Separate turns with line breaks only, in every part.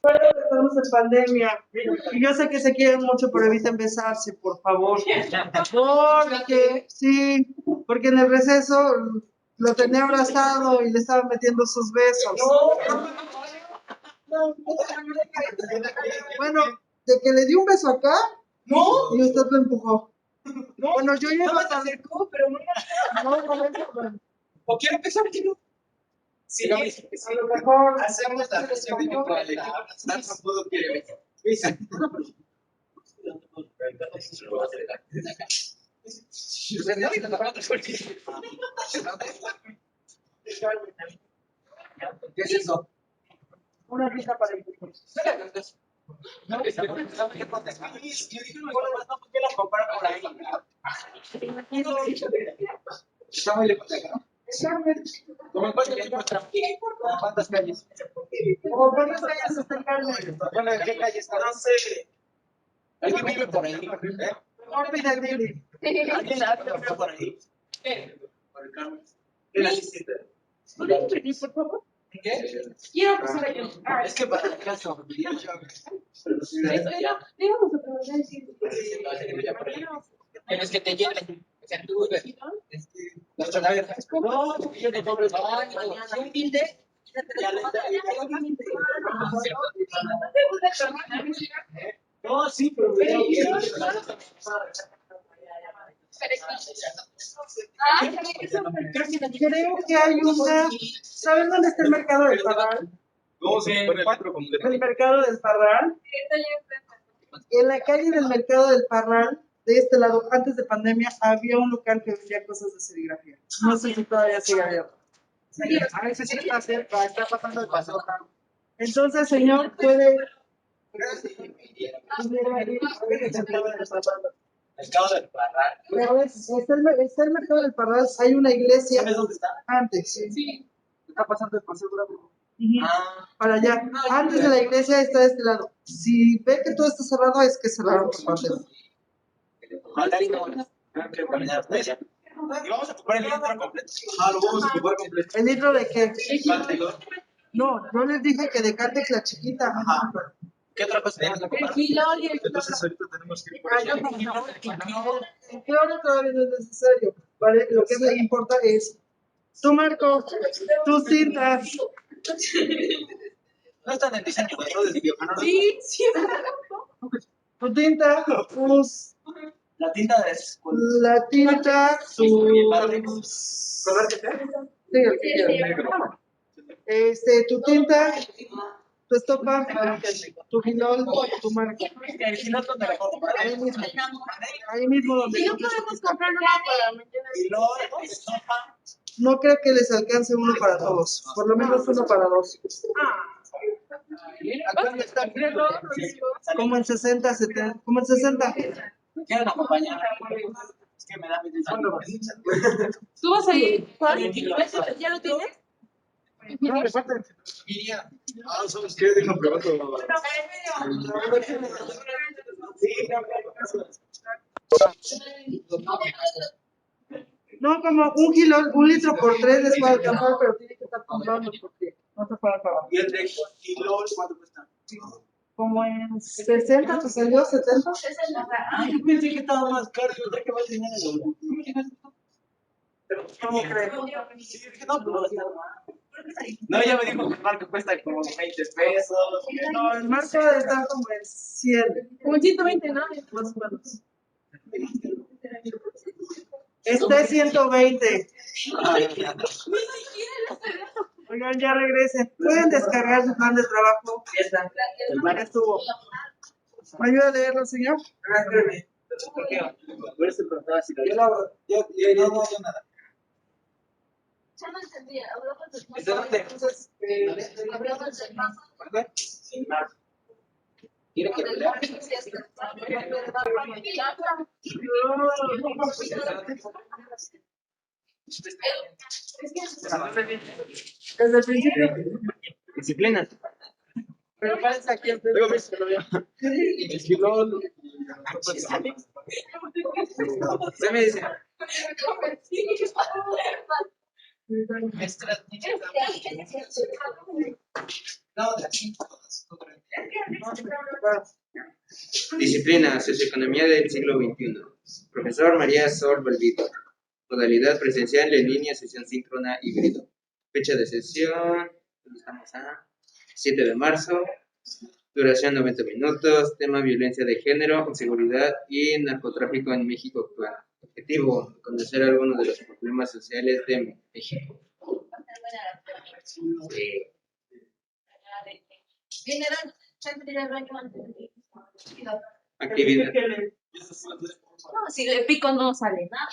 Estamos en pandemia y yo sé que se quieren mucho, pero eviten besarse, por favor. Porque, sí, porque en el receso lo tenía abrazado y le estaba metiendo sus besos. Bueno, de que le di un beso acá, y usted lo empujó. Bueno, yo ya
se acercó, pero no. ¿O quiero empezar? Sí, a lo mejor hacemos la versión de no puedo que ¿qué es eso?
una risa para el
No, yo dije, no, ¿por qué la comprar por ahí? Está muy lejos de acá, ¿no? ¿Cómo en cuántas calles?
¿Cómo cuántas calles está el Carmen?
Bueno, ¿en qué calle está? No sé. ¿Alguien vive por ahí?
No pide Lili.
¿Alguien vive por ahí? Por el Carmen. ¿Qué necesita?
¿Puedes venir, por favor?
¿Qué?
Quiero pasar allá.
Es que para la casa, tienes que te lleven. O sea, tú, no, yo no cobro mañana. Ya le no, sí, pero
Creo que hay una. ¿Saben dónde está el mercado del Parral? El mercado del Parral. En la calle del mercado del Parral, de este lado, antes de pandemia, había un local que vendía cosas de serigrafía. No sé si todavía sigue abierto.
a veces sí está cerca, está pasando el paso.
Entonces, señor, puede.
Mercado del Parral.
Pero está el mercado del Parral, hay una iglesia.
¿Sabes dónde está?
Antes.
Sí. Está pasando el paseo Bravo.
Para allá. Antes de la iglesia está de este lado. Si ve que todo está cerrado, es que cerraron por pandemia.
Y vamos a comprar el litro completo. Lo vamos a comprar completo.
¿El litro de qué? No, yo les dije que de Caltex la chiquita.
¿Qué otra cosa tenemos que comprar? Entonces ahorita tenemos que ir por allá.
El cloro todavía no es necesario. ¿Vale? Lo que me importa es tu marco, tus cintas.
No están en diseño, ¿no? Desde Biojano.
Sí. Tu tinta, tus.
La tinta de
La tinta, tus.
¿Color que sea?
Sí, el que quieras. Tu tinta, tu estopa, tu gilol, tu marca.
El gilol donde la compro.
Ahí mismo. Ahí mismo donde.
¿Y no podemos comprar una para mañana?
Gilol, estopa.
No creo que les alcance uno para todos. Por lo menos uno para dos. Como en 60, 70. Como en 60.
¿Quieren acompañar? Es que me da
¿Tú vas a ir? ¿Cuál? ¿Ya lo tienes?
no, me falta. ¿Sabes qué? Deja pregunto.
No, como un gilol, 1 litro por 3 les puede alcanzar, pero tiene que estar comprando porque no se puede acabar.
¿Y el de gilol cuánto cuesta?
Como en 60, ¿te salió 70?
Yo pensé que estaba más caro. Yo creo que va a tener el
¿Cómo crees?
Sí, dije, no, pero no, ella me dijo que el marco cuesta como 20 pesos.
No, el marco debe estar como en 100.
Como en 120, ¿no?
Más o menos. Está en 120. Oigan, ya regresen. ¿Pueden descargar su plan de trabajo? Ya estuvo. ¿Me ayuda a leerlo, señor?
¿Por qué? Por eso preguntaba si lo yo no hago nada.
Ya no entendía. Hablamos del
¿De dónde?
Entonces,
Hablamos del paso.
¿Por qué? Sin más. ¿Quiere que lo lea?
desde el principio.
Disciplina.
Pero parece aquí en
El gilol. Se me dice. No, de las 5.
Disciplina, Socioeconomía del siglo XXI. Profesor María Sol Balbito. Modalidad presencial en línea, sesión síncrona híbrido. Fecha de sesión, estamos a 7 de marzo. Duración 90 minutos. Tema violencia de género, inseguridad y narcotráfico en México actual. Objetivo, conocer algunos de los problemas sociales de México. Actividad.
No, si le pico no sale nada.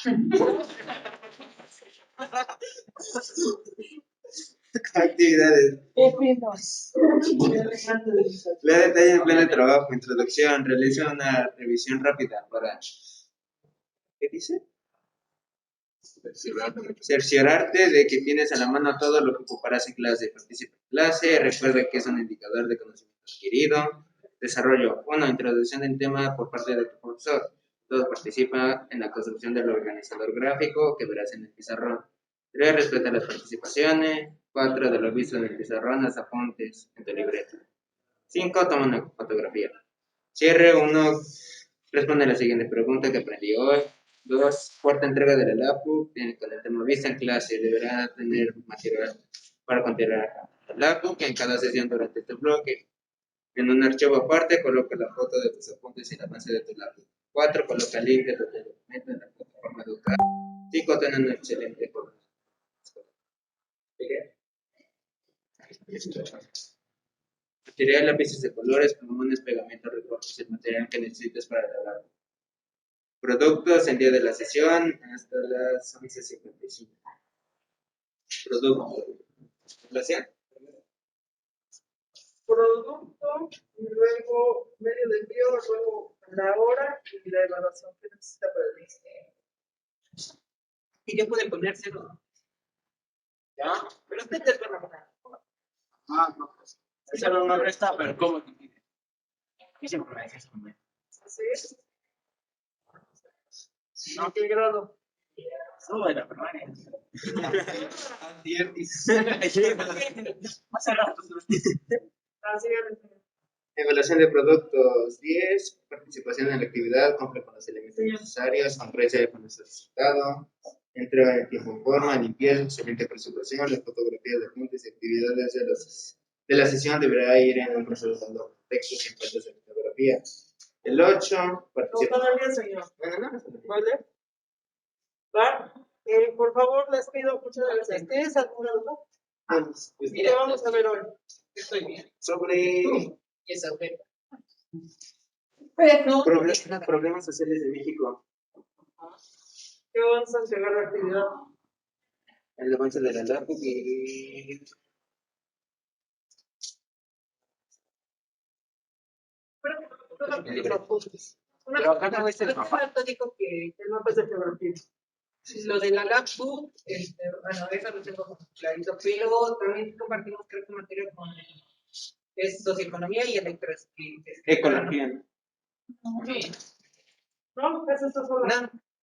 Actividades. Lea detalle en plan de trabajo. Introducción. Realiza una revisión rápida para... ¿Qué dice? Cerciorarte de que tienes a la mano todo lo que ocuparás en clase. Participa en clase. Recuerda que es un indicador de conocimiento adquirido. Desarrollo. 1. Introducción del tema por parte de tu profesor. 2. Participa en la construcción del organizador gráfico que verás en el pizarrón. 3. Respeta las participaciones. 4. De lo visto en el pizarrón, haz apuntes en tu libreta. 5. Toma una fotografía. Cierre. 1. Responde a la siguiente pregunta que aprendí hoy. 2. Cuarta entrega de la LAPU con el tema vista en clase. Deberá tener material para continuar la LAPU en cada sesión durante este bloque. En un archivo aparte, coloca la foto de tus apuntes y el avance de tu LAPU. 4. Coloca el link de tu documento en la plataforma educativa. 5. Ten un excelente formato. Material, lápices de colores, plumones, pegamento, recortes, el material que necesites para la LAPU. Productos el día de la sesión hasta las 11:55. Producto. ¿Relación?
Producto, y luego medio de envío, luego la hora y la evaluación que necesita para el liste.
Y ya pueden poner 0. ¿Ya?
Pero ustedes van a poner.
No, pues. El 0 no resta, pero ¿cómo te pide? Y siempre me dejas comer.
¿Así es? ¿A qué grado?
Solo de la primaria. Más a rato.
Así es.
Evaluación de productos 10. Participación en la actividad. Cumple con los elementos necesarios. Sonrisa con nuestro resultado. Entrega en tiempo y forma. Limpieza. Excelente presentación. Las fotografías de apuntes y actividades de la sesión deberá ir en un proceso dando textos y faltas de fotografía. El 8.
No,
Participación.
todavía, señor.
No.
¿Vale? ¿Va? Por favor, les pido muchas gracias. ¿Tienes alguna duda? ¿Qué vamos a ver hoy?
Estoy bien.
Sobre
Esa oferta.
Pero
problemas sociales de México.
¿Qué vamos a entregar la actividad?
El avance de la LAPU y...
Pero acá no es el mapa.
Alberto dijo que el mapa es de geografía.
Lo de la LAPU, bueno, eso lo tengo como clarito, pero también compartimos, creo que materia con es socioeconomía y
Ecología.
No, eso está solo.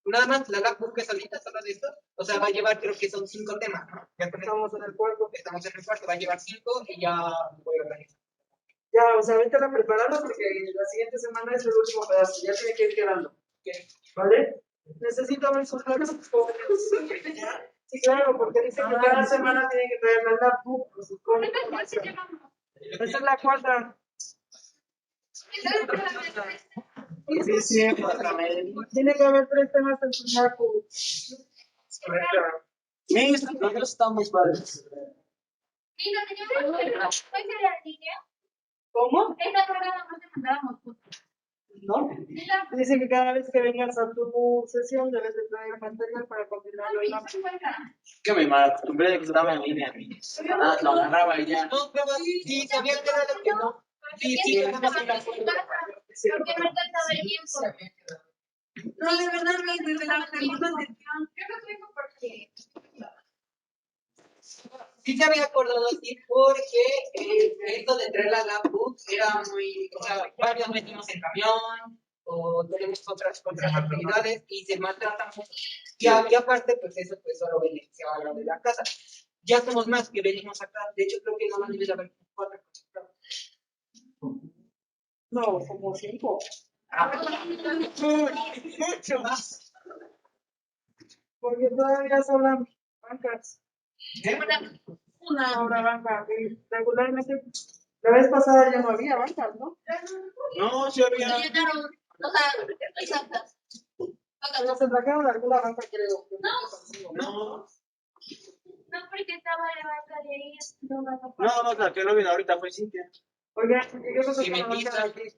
Nada más la LAPU que solita, solo de esto, o sea, va a llevar, creo que son 5 temas, ¿no? Ya
Estamos en el cuarto.
estamos en el cuarto, va a llevar 5 y ya voy a organizar.
Ya, o sea, vete a prepararlo porque la siguiente semana es el último pedazo. Ya tiene que ir quedando. ¿Vale? Necesito ver sus planes. Sí, claro, porque dice que cada semana tiene que traer la laptop. Esa es la cuarta.
Sí, sí,
Tiene que haber 3 temas en su laptop.
los dos están muy padres.
¿Cómo?
Esta programa no te mandábamos.
¿No? Dice que cada vez que vengas a tu sesión debes de traer material para continuarlo en la...
Que me malacostumbré de que estaba en línea. Lo agarraba y ya. No, pero sí, sabía que era lo que no. Sí,
Porque no alcanzaba el tiempo. No, de verdad, desde la segunda sesión. Yo lo tengo porque.
sí se había acordado así porque esto de traer la laptop era muy, o sea, varios metimos en camión o tenemos otras actividades y se maltrata mucho. Y aparte, pues eso pues solo beneficiaba a lo de la casa. Ya somos más que venimos acá. De hecho, creo que no debe de haber 4.
No, como 5.
Mucho más.
Porque todavía sobran bancas.
Una.
Sobra banca. Y regularmente, la vez pasada ya no había bancas, ¿no?
No, sí había.
Se llenaron. O sea, exactas.
Pero se trajeron alguna banca, creo.
No,
No, porque estaba la banca de ahí. No,
no, la que no vino ahorita fue Cintia.
Oigan, ¿y qué pasó
Y
con la
me
banca de aquí?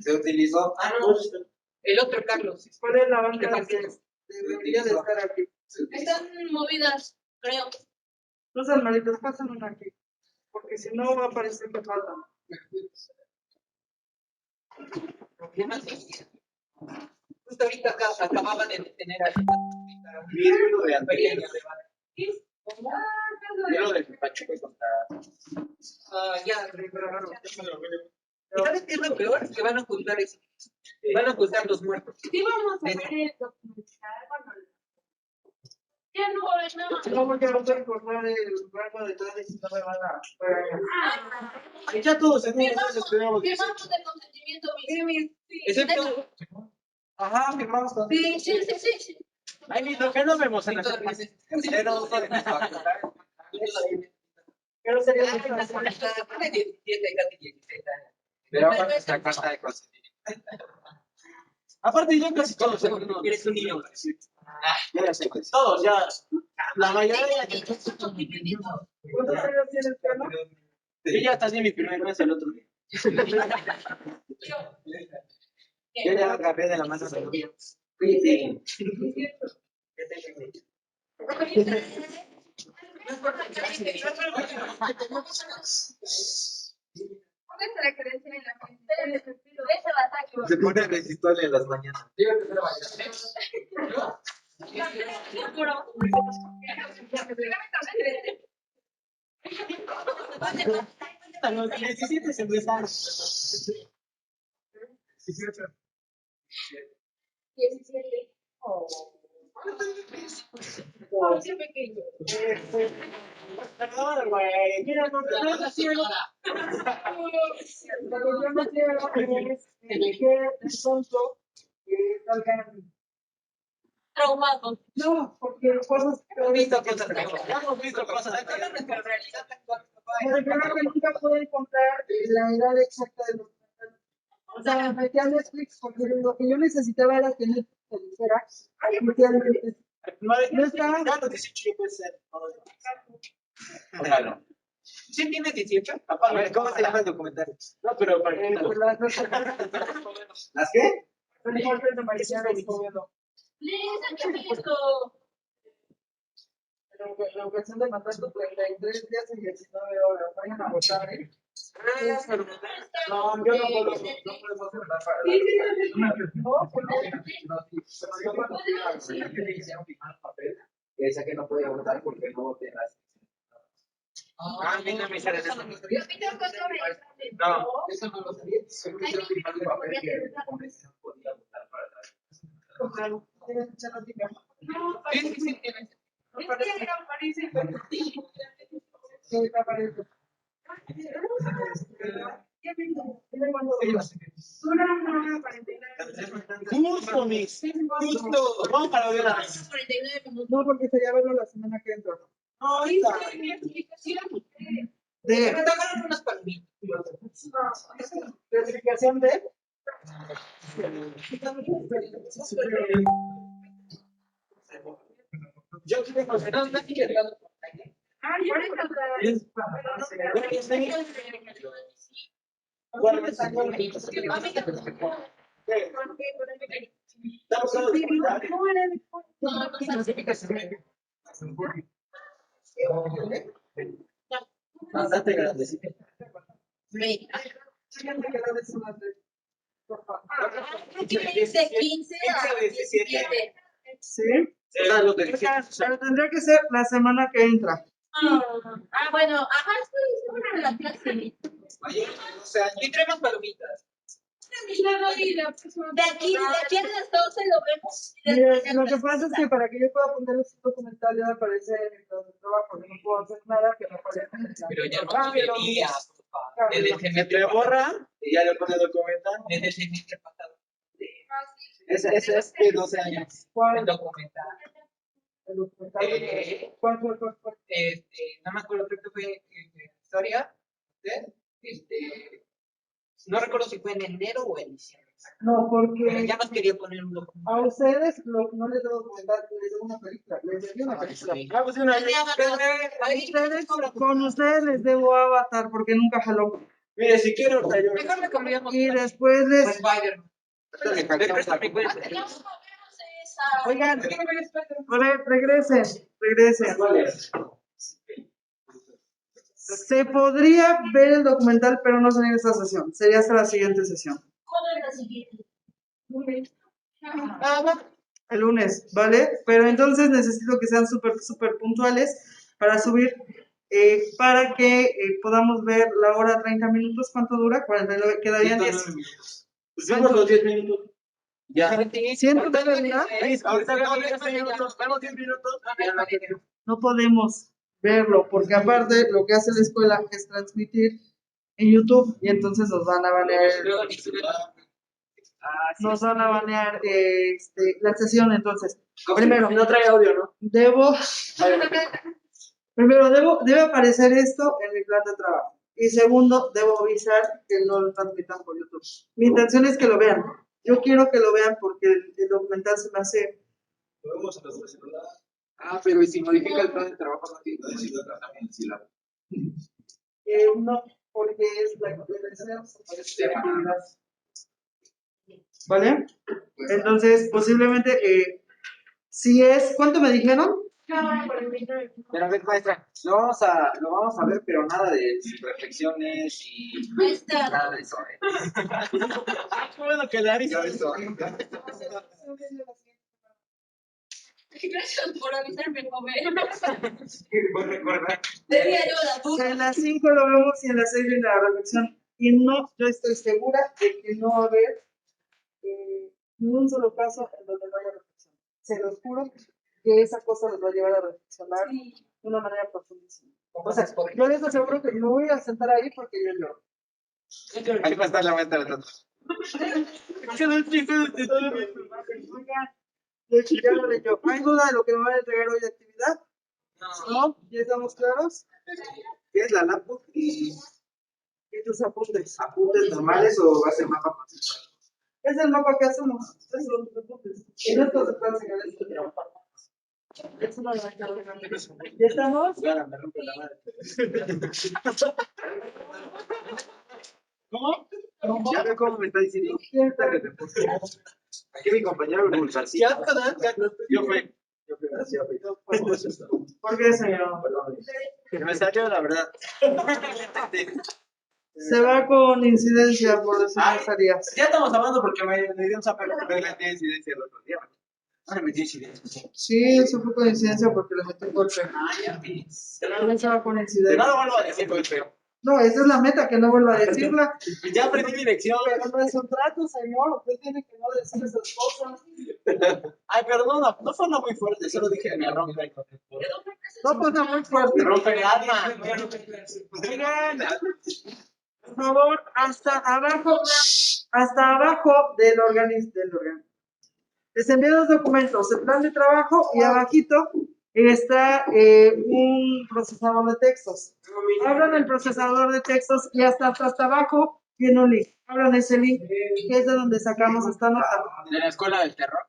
Se utilizó.
Ah, no. El otro Carlos.
¿Cuál es la banca que debería de estar aquí?
están movidas, creo.
Los hermanitos, pasan una aquí. Porque si no va a parecer que falta.
¿Qué más hacía? Justo ahorita acababa de tener a
Vino de Andrea.
Ah,
Vino de Pachuca contra.
ya, pero ¿y sabes qué es lo peor? Que van a ocultar eso. Van a ocultar los muertos.
sí, vamos a ver el documental cuando. Ya no va a haber nada.
No, porque no pueden cortar el rango de edad y si no me van a.
Ah,
Ya todos en
firmamos
esperamos.
firmamos de consentimiento, mi.
Excepto.
Ajá, firmamos con.
Sí, sí, sí, sí, sí.
Ay, ni lo que no vemos en las clases. Pero
Pero sería
Ah,
mucho más.
pone 17, casi 16 años.
Pero vamos a esta carta de consentimiento.
aparte ya casi todos
Eres un niño.
ya sé, todos ya. La mayoría
¿Cuántos años tienes, Carlos?
yo ya estás en mi primer mes el otro día. Yo ya agarré de la mano de los días.
Sí.
Póngase la credencial en la frente. Ese la saco.
Se pone resistol en las mañanas.
Seguro.
A los 17 se empezaron.
17. Oh, qué pequeño.
Perdón, güey. Mira, no te lo ciego.
Lo que yo no quiero es que de pronto salgan.
Traumado.
No, porque cosas
Hemos visto cosas.
Hemos visto cosas.
Nuestra realidad actual.
me refiero a que nunca pude encontrar la edad exacta de los cantantes. O sea, me metí a Netflix porque lo que yo necesitaba era que Netflix se dijera oficialmente. No está.
Ya los 18 ya puede ser.
Claro.
¿Sí tienes 18?
A ver, ¿cómo se llama el documental?
No, pero para
¿Las qué?
Los golpes de Mariana Escobedo.
Listo, esto.
La ocasión de mandato 33 días y 19 horas. Vayan a votar, ¿eh?
no, yo no puedo. No podemos votar para.
No, porque
Que decía que no podía votar porque no voté las.
Ah, mira, me sale eso.
Yo pido cosa de.
No, eso no lo sabía. Solo que yo firmé un papel que la convención podía votar para las.
tienes mucha noticia.
No,
Sí, sí, sí, tienes.
es que era parece.
Sí, me aparece. Ya vengo. Dime cuándo vengas. Una 49.
Justo, mis. Justo. Vamos para ver la vez.
49 minutos.
No, porque sería verlo la semana que entra.
No, está.
De
Me regalaron unas palomitas.
verificación de.
Yo quiero
No, no estoy cargando.
Ah, yo le
¿Cuál es el nombre? Estamos en el documental. Bastante grandecito.
de 15 a 17.
¿Sí?
O sea, lo que dije.
Pero tendría que ser la semana que entra.
Bueno, ajá, estoy segura de la clase.
Y traemos palomitas.
De aquí a las 12 lo vemos.
Mira, lo que pasa es que para que yo pueda ponerles un documental debe aparecer en el plan de trabajo. Yo no puedo hacer nada que no aparezca en el plan
Pero
de
ya no
trabajo.
debería, papá. Desde el
Se
semestre
le
pasado.
borra y ya le pone documental.
Desde el semestre pasado.
Ese es de 12 años.
El
¿Cuál?
documental.
El documental. ¿Cuál?
No me acuerdo, creo que fue historia. No recuerdo si fue en enero o en diciembre.
No,
Pero
porque
ya nos quería poner un documental.
a ustedes no les debo documental, les debo una película. Les debo una película.
Ah, pues una
Con ustedes les debo Avatar porque nunca jaló.
Mire, si quiero, o sea, yo.
Mejor me cambiamos.
Y después les.
Spider-Man.
Oigan, regresen.
¿Cuál es?
Se podría ver el documental, pero no sería en esta sesión. Sería hasta la siguiente sesión.
¿Cuándo es la siguiente?
El lunes, ¿vale? Pero entonces necesito que sean súper puntuales para subir, para que podamos ver la hora 30 minutos. ¿Cuánto dura? 49, quedarían 10.
Pues vemos los 10 minutos. Ya.
109 dura.
Ahorita vemos 10 minutos. Vemos 10 minutos.
No podemos verlo, porque aparte lo que hace la escuela es transmitir en YouTube y entonces nos van a banear. Nos van a banear la sesión, entonces. Primero,
No trae audio, ¿no?
debe aparecer esto en mi plan de trabajo. Y segundo, debo avisar que no lo transmitan por YouTube. Mi intención es que lo vean. Yo quiero que lo vean porque el documental se me hace.
Lo vemos en los celulares. Ah, pero ¿y si modifica el plan de trabajo? No tiene que decirlo también en sílabo.
No, porque es la actividad. ¿Vale? Entonces, posiblemente, si es. ¿Cuánto me dijeron?
Pero a ver, maestra, lo vamos a ver, pero nada de sus reflexiones y nada de eso. Qué bueno que la hizo eso.
Gracias por avisarme, joven.
Voy a recordar.
Debía yo la puta.
En las 5 lo vemos y en las 6 viene la reflexión. Y no, yo estoy segura de que no va a haber ni un solo caso en donde no haya reflexión. Se los juro que esa cosa los va a llevar a reflexionar de una manera profundísima. O sea, yo les aseguro que me voy a sentar ahí porque yo lloro.
Ahí va a estar la maestra de nosotros.
Oigan, de hecho, ya lo leyó. ¿Hay duda de lo que me van a entregar hoy de actividad? ¿No? ¿Ya estamos claros?
¿Qué es la laptop y
¿Y tus apuntes?
apuntes normales o va a ser mapa conceptual?
Es el mapa que hacemos. Es los apuntes. Y no se puede enseñar esto. Es una gran carga. ¿Ya estamos?
Claro, me rompe la madre. ¿Cómo? Ya ve cómo me está diciendo. Aquí mi compañero el García. Yo fui.
¿Por qué, señor?
Me salió la verdad.
Se va con incidencia por decir groserías.
Ya estamos hablando porque me dio un zapato. Me metí incidencia el otro día. No me metí incidencia.
Sí, eso fue coincidencia porque le metí un golpe. También se va con
No
incidencia.
lo vuelvo a decir, pero.
No, esa es la meta, que no vuelva a decirla.
Ya aprendí mi lección.
Pero no es un trato, señor. Usted tiene que no decir esas cosas.
Ay, pero no suena muy fuerte. Solo dije me rompe el concepto.
No pasa muy fuerte.
Me rompe el alma.
Oigan, por favor, hasta abajo del organismo. Les envío los documentos, el plan de trabajo y abajito está un procesador de textos. Abran el procesador de textos y hasta abajo tiene un link. Abran ese link que es de donde sacamos esta nota.
De la escuela del terror.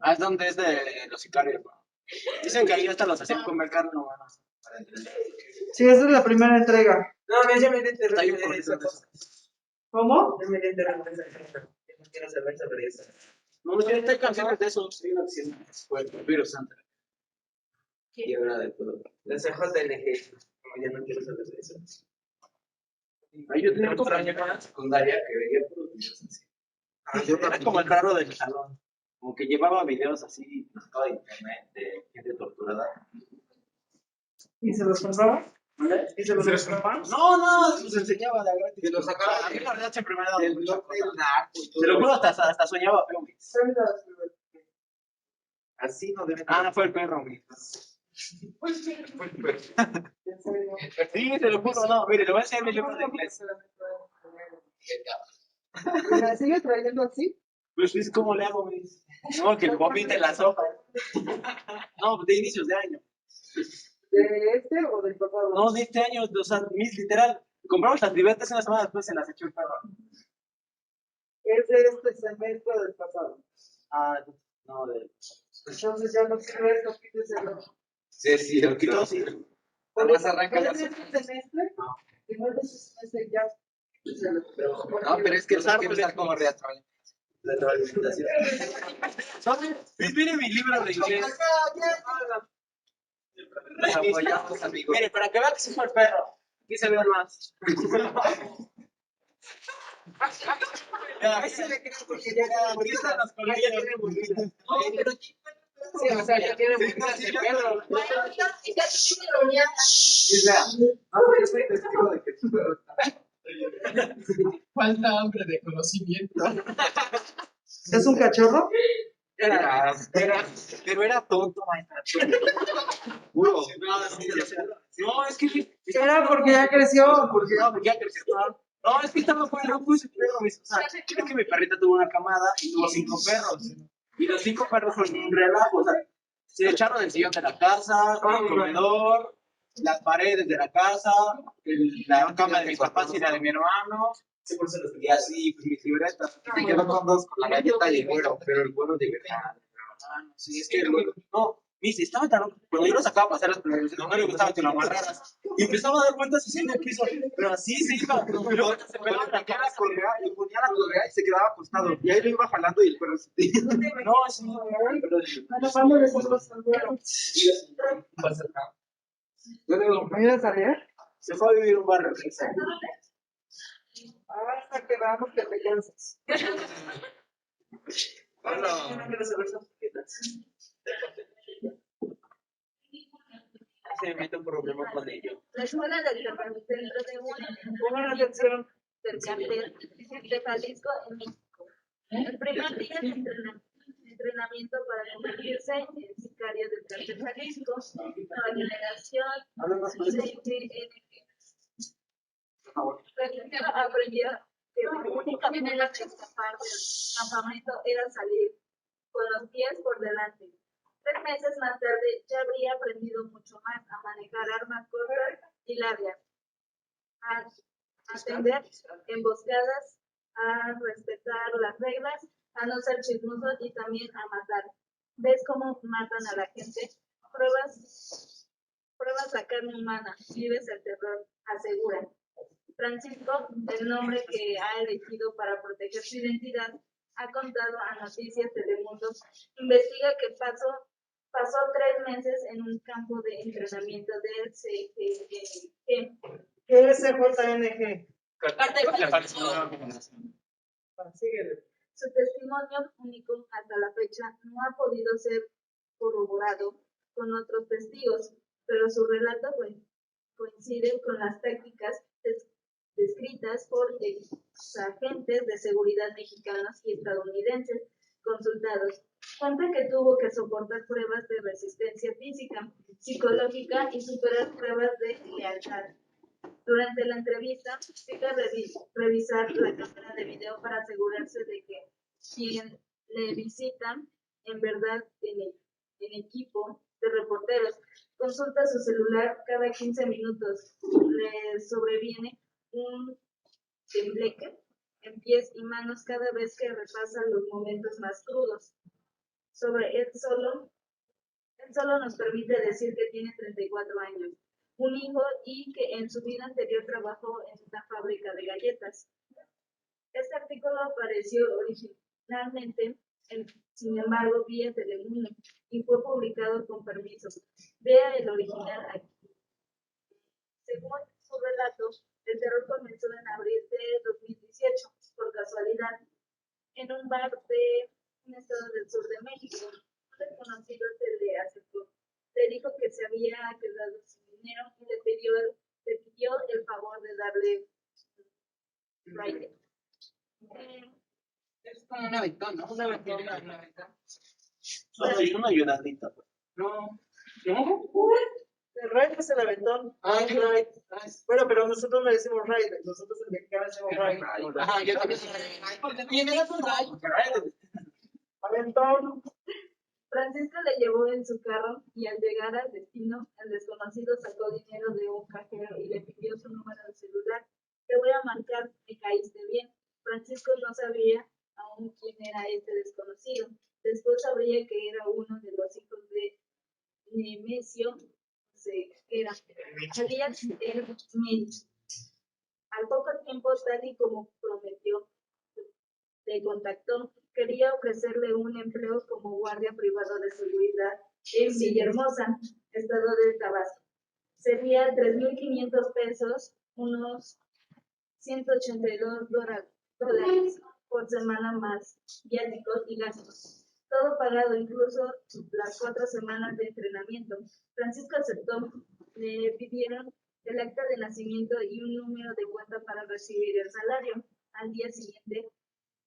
Ah, es donde es de los sicarios. Dicen que ahí hasta los hacen comer carne humana.
Sí, esa es la primera entrega.
No, ya me di
Hay un profesor de eso.
¿Cómo?
Ya me di no quiero saber sobre eso.
No, yo hay canciones de esos. Hay una que se llama Virus Santa.
Y ahora de todo. Las JLG, como ya no quiero saber de eso.
Ahí yo tenía un compañero en la secundaria que veía puros videos así. Era como el raro del salón. Como que llevaba videos así, todo de internet, de gente torturada.
¿Y se los compraba?
¿Y se los enseñaba? No, se los enseñaba de gratis. Se los sacaba. A mí la verdad siempre me ha dado mucha cosa. Te lo juro, hasta soñaba feo, güey. Así no debe. Ah, fue el perro, güey. Fue el perro. Sí, te lo juro, no. Mire, le voy a enseñar mi libro de inglés.
¿La sigue trayendo así?
Pues es como le hago, güey. No, que el vomite la sopa. No, de inicios de año.
¿De este o del pasado?
No, de este año, o sea, mis literal. Compramos las libertas y una semana después se las echó el perro.
Es de este semestre del pasado.
Ah, no, de.
Entonces ya no sirve esto, quíteselo.
Sí,
Lo quitó, sí.
Además arranca
¿No
la
es de este semestre?
No.
Si no es de este semestre, ya. Quíteselo.
No, pero es que
Los
los
árboles
quiero usar como retroalimentación.
Retroalimentación. Mire mi libro de inglés.
Nos apoyamos, amigo.
Mire, para que vea que sí fue el perro. Aquí se ve más. Ya, ahí se le creo porque ya aquí están las colillas.
Sí, o sea, ya tiene mordidas de perro.
Isla, no, yo soy testigo de que tu perro está.
Falta hambre de conocimiento.
¿Es un cachorro?
Pero era tonto, maestra. Juro. No, es que.
Era porque ya creció.
Porque ya creció. No, es que estaba fuera, no puse perro. O sea, es que mi perrita tuvo una camada y tuvo 5 perros. Y los 5 perros son un relajo. O sea, se echaron el sillón de la casa, el comedor, las paredes de la casa, la cama de mis papás y la de mi hermano. Y así, pues mis libretas.
Se quedó con dos, con la galleta y el güero, pero el güero de verdad.
Sí, es que el güero. No, viste, estaba tan. Cuando yo lo sacaba a pasar las pruebas, no le gustaba que lo amarraras. Y empezaba a dar vueltas así en el piso. Pero así se iba. Pero luego se pegaba la cara a correa, le ponía la correa y se quedaba acostado. Y ahí lo iba jalando y el perro se. No, es un.
¿Cuándo le sacas al güero? ¿Me ayudas a leer?
Se fue a vivir un barrio.
Hasta que vamos que te cansas.
Se me mete un problema con ello.
La escuela del departamento de
Pongan atención.
del cartel de Jalisco en México. El primer día de entrenamiento para convertirse en sicario del cartel Jalisco, nueva generación, aprendió que la única manera de escapar del campamento era salir con los pies por delante. 3 meses más tarde ya habría aprendido mucho más a manejar armas cortas y largas, a atender emboscadas, a respetar las reglas, a no ser chismoso y también a matar. ¿Ves cómo matan a la gente? Pruebas la carne humana, vives el terror, asegura. Francisco, el nombre que ha elegido para proteger su identidad, ha contado a Noticias Telemundo, investiga que pasó 3 meses en un campo de entrenamiento del CGNG.
¿Qué es CJNG? Síguele.
Su testimonio único hasta la fecha no ha podido ser corroborado con otros testigos, pero su relato coincide con las tácticas descritas por agentes de seguridad mexicanos y estadounidenses consultados. Cuenta que tuvo que soportar pruebas de resistencia física, psicológica y superar pruebas de lealtad. Durante la entrevista, pide revisar la cámara de video para asegurarse de que quien le visita, en verdad, en equipo de reporteros, consulta su celular cada 15 minutos. Le sobreviene un tembleque en pies y manos cada vez que repasa los momentos más crudos. Sobre él solo nos permite decir que tiene 34 años, un hijo y que en su vida anterior trabajó en una fábrica de galletas. Este artículo apareció originalmente, sin embargo, vía Telemundo y fue publicado con permiso. Vea el original aquí. Según su relato, el terror comenzó en abril de 2018, por casualidad, en un bar de un estado del sur de México. Un desconocido se le acercó. Le dijo que se había quedado sin dinero y le pidió
Es como un aventón, ¿no?
Una aventón.
Una aventón.
Solo hay una ayudadita. Pues.
No. ¿No?
El raid es el aventón.
Ay,
Raid.
ay.
Bueno, pero nosotros le decimos raid. Nosotros en mexicano decimos raid.
Ajá, yo también soy ay, porque tú me das un rayo.
Aventón.
Francisco le llevó en su carro y al llegar al destino, el desconocido sacó dinero de un cajero y le pidió su número de celular. Te voy a marcar, me caíste bien. Francisco no sabía aún quién era este desconocido. Después sabría que era uno de los hijos de Nemesio Ceguera, alias el Mensch. Al poco tiempo, tal y como prometió, le contactó. Quería ofrecerle un empleo como guardia privado de seguridad en Villahermosa, estado de Tabasco. Sería 3.500 pesos, unos 182 dólares por semana más viáticos y gastos. Todo pagado, incluso las 4 semanas de entrenamiento. Francisco aceptó. Le pidieron el acta de nacimiento y un número de cuenta para recibir el salario. Al día siguiente,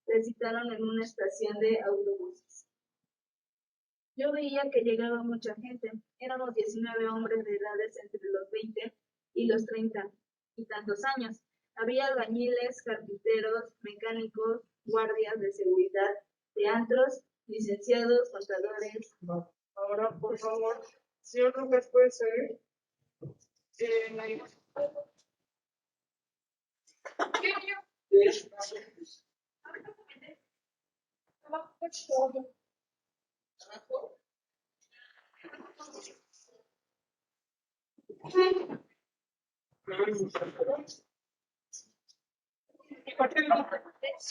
le citaron en una estación de autobuses. Yo veía que llegaba mucha gente. Éramos 19 hombres de edades entre los 20 y los 30 y tantos años. Había albañiles, carpinteros, mecánicos, guardias de seguridad, de antros, licenciados, contadores.
Ahora, por favor, señor Lucas, ¿puede seguir?
Se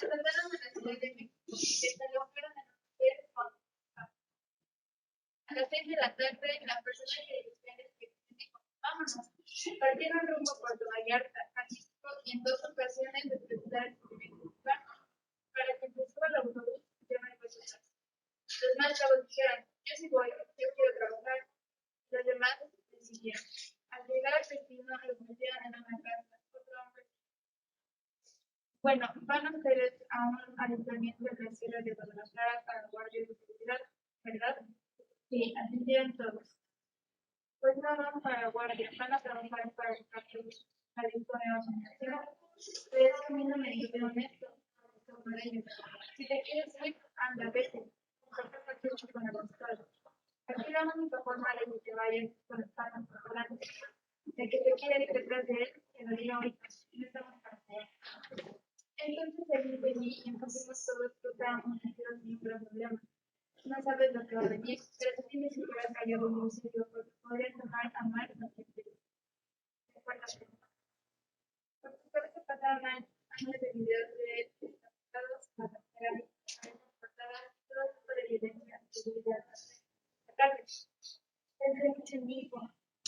trataron de la Ciudad de México. Desde lo fueron a conocer a las 6 de la tarde, la persona que dirigía la expedición dijo, vámonos. Partieron rumbo a Puerto Vallarta, Jalisco, y en 2 ocasiones les preguntaron si querían jugar. Para que empezara el autobús, ya no iba a pasar. Los más chavos dijeron, yo sí voy, yo quiero trabajar. Los demás les siguieron. Al llegar al destino, los metieron en una casa. Otro hombre. Bueno, van ustedes a un ayuntamiento de la ciudad de Guadalajara para guardias de seguridad, ¿verdad? Sí, atendieron todos. Pues no van para guardia, van a trabajar para el partido Jalisco Nueva Generación. Ustedes a mí no me dijeron esto, por ellos. Si te quieres ir, anda, vete. Comparte cartucho con el estado. Aquí la única forma de que te vayas con el pan por delante. El que te quiere ir detrás de él, que lo diga ahorita. No estamos para jugar. Entonces el vení y empezamos todos tocamos sin problema. No sabes lo que va a venir, pero tú tienes que quedar callado en un sitio porque podrías tomar a mal lo que te recuerdas. Por supuesto pasaron años de videos de estados para hacer todo tipo de violencia, seguridad, ataques. El servicio en vivo,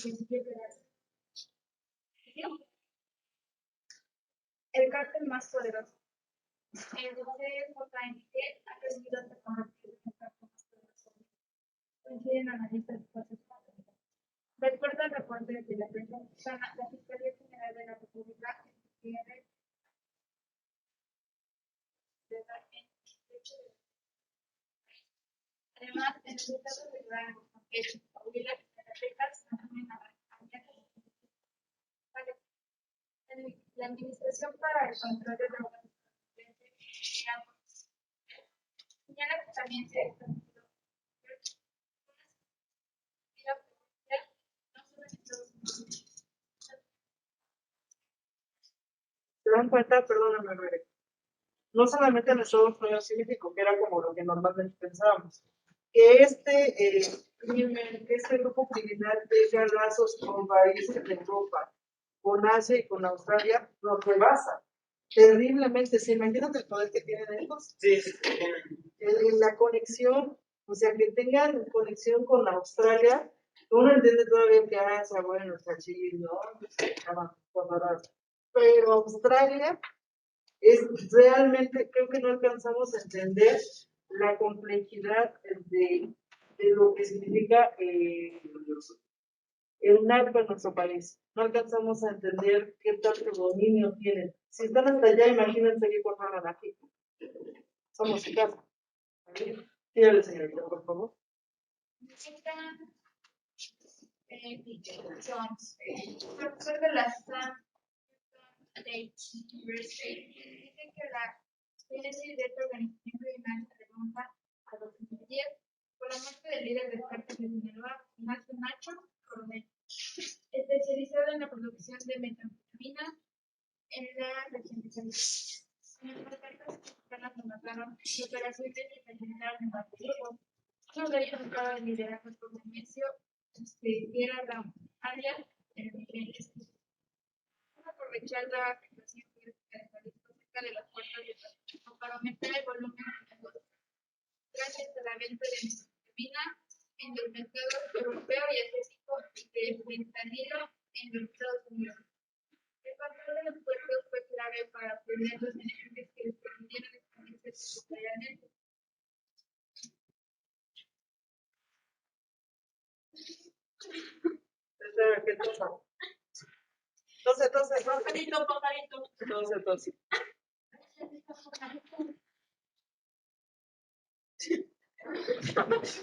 17 horas. El cártel más poderoso. El DCJNG ha recibido hasta convertirse en el cártel más poderoso. Coinciden analistas de cosas. De acuerdo al reporte de la prensa mexicana, la Fiscalía General de la República tiene además, en el estado de Durango, Campeche, Coahuila y Zacatecas, mantienen la Administración para el Control de Drogas señala que también se ha establecido no solo en Estados Unidos.
¿Se dan cuenta? Perdóname, Bere. No solamente en Estados Unidos y México, que era como lo que normalmente pensábamos, que este grupo criminal tenga lazos con países de Europa, con Asia y con Australia, nos rebasa terriblemente. ¿Se imaginan el poder que tienen estos?
Sí.
En la conexión, o sea, que tengan conexión con Australia, uno entiende todavía que Asia, bueno, está chido, ¿no? Pero Australia es realmente, creo que no alcanzamos a entender la complejidad de lo que significa el narco en nuestro país. No alcanzamos a entender qué tanto dominio tienen. Si están hasta allá, imagínense que formaron aquí. Somos su casa. Dígale, señorita, por favor.
Profesor de la Sam State University dice que la génesis de esta organización criminal se remonta a 2010 por la muerte del líder del cártel de Sinaloa, Ignacio Nacho Coronel, especializado en la producción de metanfetamina en la región de Jalisco. En el contacto mexicanos nos mataron y operaciones se presentaron en varios grupos. Uno de ellos estaba liderado por Nemesio Piedra Brown, alias el Miguel Esquivel. Aprovechar la afectación geográfica de Jalisco cerca de las puertas de Jalisco para aumentar el volumen de negocio, gracias a la venta de metanfetamina en el mercado europeo y asiático y de fentanilo en los Estados Unidos. El control de los puertos fue clave para obtener los beneficios que les permitieron expandirse secundariamente.
¿Qué cosa? Entonces,
Pajarito, pajarito.
entonces.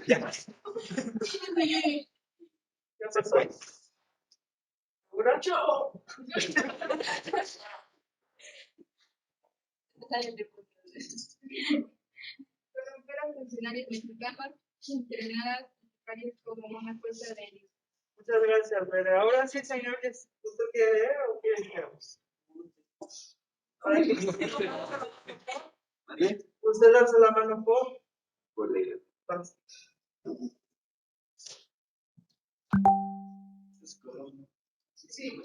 ¿Qué pasó? ¿Bracho?
Fueron funcionarios mexicanos entrenadas como una fuerza de élite.
Muchas gracias, Bere. Ahora sí, señores, ¿usted quiere o quiere que hagamos? Usted alza la mano por ley. Sí.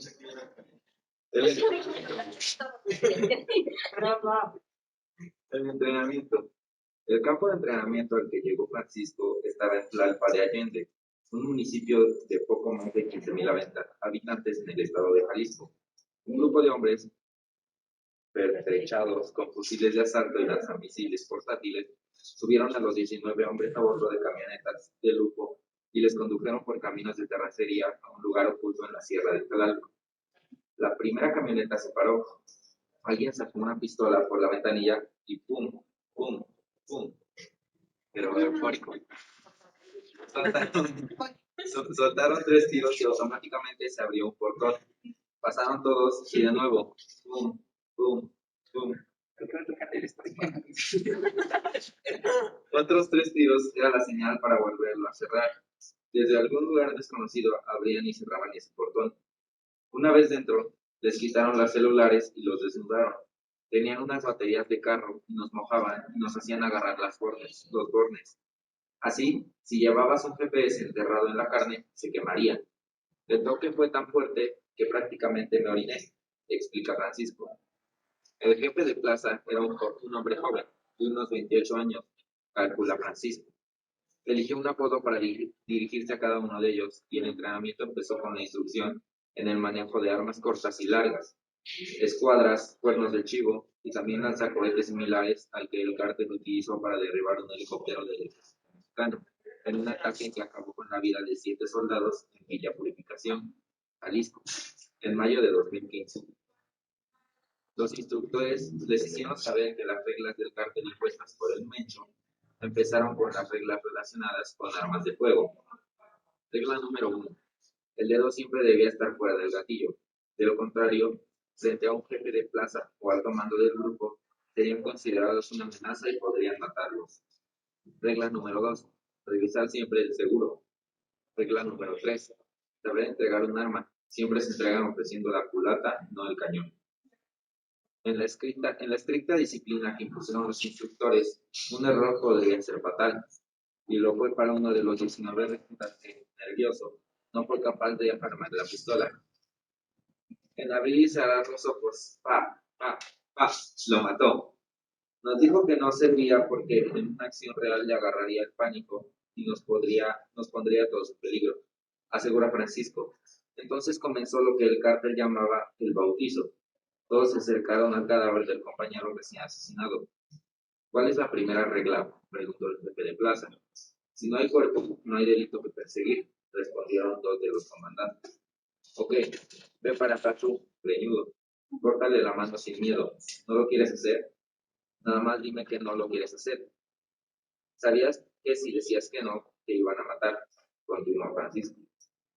El entrenamiento. El campo de entrenamiento al que llegó Francisco estaba en Tlalpa de Allende, un municipio de poco más de 15,000 habitantes en el estado de Jalisco. Un grupo de hombres pertrechados con fusiles de asalto y lanzamisiles portátiles subieron a los 19 hombres a bordo de camionetas de lujo y les condujeron por caminos de terracería a un lugar oculto en la sierra de Tlalpan. La primera camioneta se paró. Alguien sacó una pistola por la ventanilla y ¡pum! ¡Pum! ¡Pum! Pero eufórico. Soltaron 3 tiros y automáticamente se abrió un portón. Pasaron todos y de nuevo. ¡Pum! ¡Pum! ¡Pum! Otros 3 tiros era la señal para volverlo a cerrar. Desde algún lugar desconocido abrían y cerraban ese portón. Una vez dentro, les quitaron los celulares y los desnudaron. Tenían unas baterías de carro y nos mojaban y nos hacían agarrar los bornes. Así, si llevabas un GPS enterrado en la carne, se quemaría. El toque fue tan fuerte que prácticamente me oriné, explica Francisco. El jefe de plaza era un hombre joven, de unos 28 años, calcula Francisco. Eligió un apodo para dirigirse a cada uno de ellos y el entrenamiento empezó con la instrucción en el manejo de armas cortas y largas, escuadras, cuernos de chivo y también lanzacohetes similares al que el cártel utilizó para derribar un helicóptero del ejército mexicano, en un ataque que acabó con la vida de 7 soldados en Villa Purificación, Jalisco, en mayo de 2015. Los instructores les hicieron saber que las reglas del cártel impuestas por el Mencho empezaron con las reglas relacionadas con armas de fuego. Regla número 1. El dedo siempre debía estar fuera del gatillo. De lo contrario, frente a un jefe de plaza o alto mando del grupo, serían considerados una amenaza y podrían matarlos. Regla número 2. Revisar siempre el seguro. Regla número 3. Saber entregar un arma. Siempre se entregan ofreciendo la culata, no el cañón. En la estricta disciplina que impusieron los instructores, un error podría ser fatal. Y lo fue para uno de los 19 resultante nervioso. No fue capaz de armar la pistola. En abrir y cerrar los ojos, ¡pa! ¡Pa! ¡Pa! Lo mató. Nos dijo que no servía porque en una acción real le agarraría el pánico y nos pondría a todos en peligro, asegura Francisco. Entonces comenzó lo que el cártel llamaba el bautizo. Todos se acercaron al cadáver del compañero recién asesinado. ¿Cuál es la primera regla?, preguntó el jefe de plaza. Si no hay cuerpo, no hay delito que perseguir, respondieron 2 de los comandantes. Ok, ve para acá tú, greñudo. Córtale la mano sin miedo. ¿No lo quieres hacer? Nada más dime que no lo quieres hacer. ¿Sabías que si decías que no, te iban a matar? Continuó Francisco.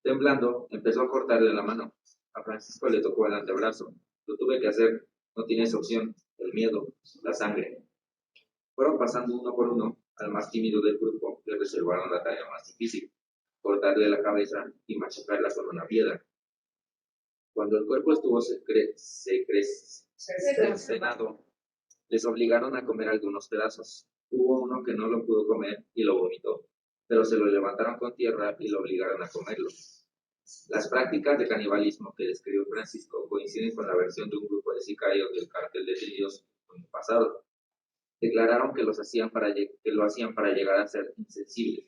Temblando, empezó a cortarle la mano. A Francisco le tocó el antebrazo. Lo tuve que hacer. No tienes opción. El miedo, la sangre. Fueron pasando uno por uno. Al más tímido del grupo le reservaron la tarea más difícil, cortarle la cabeza y machacarla con una piedra. Cuando el cuerpo estuvo secrecionado, les obligaron a comer algunos pedazos. Hubo uno que no lo pudo comer y lo vomitó, pero se lo levantaron con tierra y lo obligaron a comerlo. Las prácticas de canibalismo que describió Francisco coinciden con la versión de un grupo de sicarios del cártel de Trillos en el pasado. Declararon que lo hacían para llegar a ser insensibles.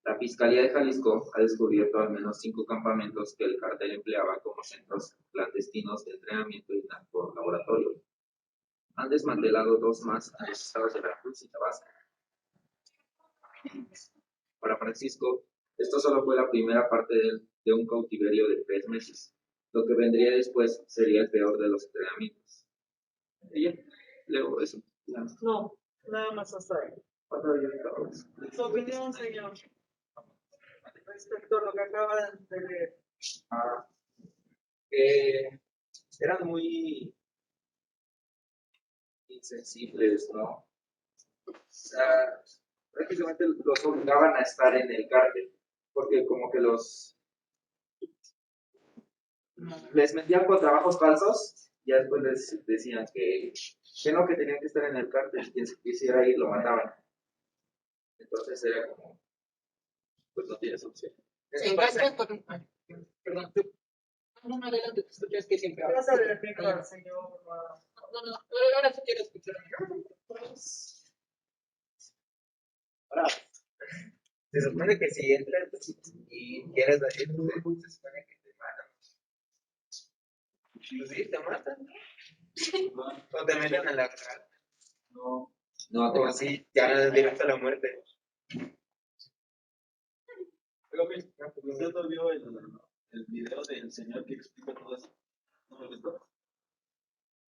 La Fiscalía de Jalisco ha descubierto al menos 5 campamentos que el cártel empleaba como centros clandestinos de entrenamiento y laboratorio. Han desmantelado 2 más en los estados de Veracruz y Tabasco. Para Francisco, esto solo fue la primera parte de un cautiverio de 3 meses. Lo que vendría después sería el peor de los entrenamientos. Y ya, luego eso. Ya.
No, nada más hasta ahí. Su opinión, señor, respecto a lo que acaba de leer.
Eran muy insensibles, ¿no? O sea, prácticamente los obligaban a estar en el cártel, porque como que les metían con trabajos falsos, y ya después les decían que no, que tenían que estar en el cártel, quien se quisiera ir lo mataban. Entonces era como, pues no tienes opción.
Se enganchan con... Perdón, tú. No, adelante, te escuchas que siempre hablas.
Pásale el micro al señor.
No, ahora sí quiero escuchar.
Ahora, se supone que si entras y quieres decir, se supone que te matan. Pues sí, te matan. O te meten en la cárcel. No, o así, ya directo a la muerte.
Pero usted no vio el video del señor que explica todo eso. ¿No lo visto?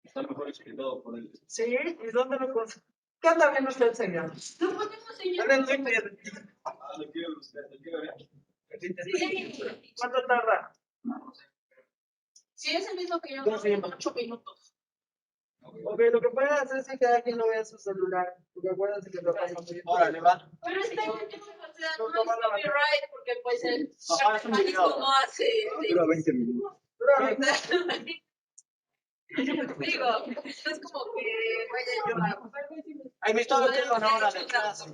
Está mejor explicado por él.
Sí, ¿y dónde lo consigo? ¿Qué anda viendo usted el señor?
Lo podemos seguir.
Anda en Twitter.
Lo quiero buscar, lo quiero ver.
Sí.
¿Cuánto tarda?
Sí, es el mismo que yo.
¿Cómo se llama?
8 minutos.
Ok, lo que pueden hacer es que cada quien no vea su celular. Porque acuérdense que lo pasan muy bien.
Órale, va.
Pero está en YouTube, o sea, no es copyright porque pues el
Ajá, es un video.
Jalisco no hace.
Dura 20 minutos.
Digo, no es como que vaya yo a.
Ay, me estaba viendo una hora de clase.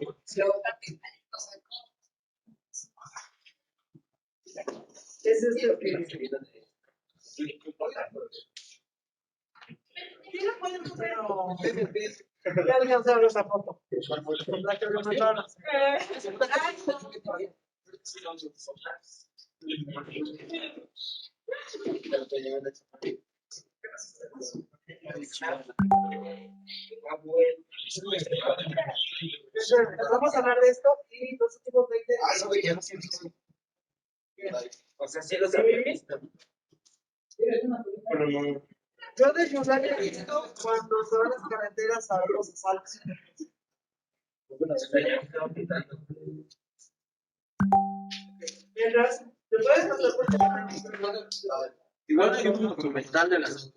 Es este que... Sí lo pueden hacer, pero... Ya alcancé a ver esa foto. La que me mandaron. Vamos a hablar de esto y los últimos 20.
O sea, sí los había visto.
Yo de Yulan he visto cuando se van las carreteras a los asaltos. Mientras, ¿te puedes pasar por
Igual hay un documental de las.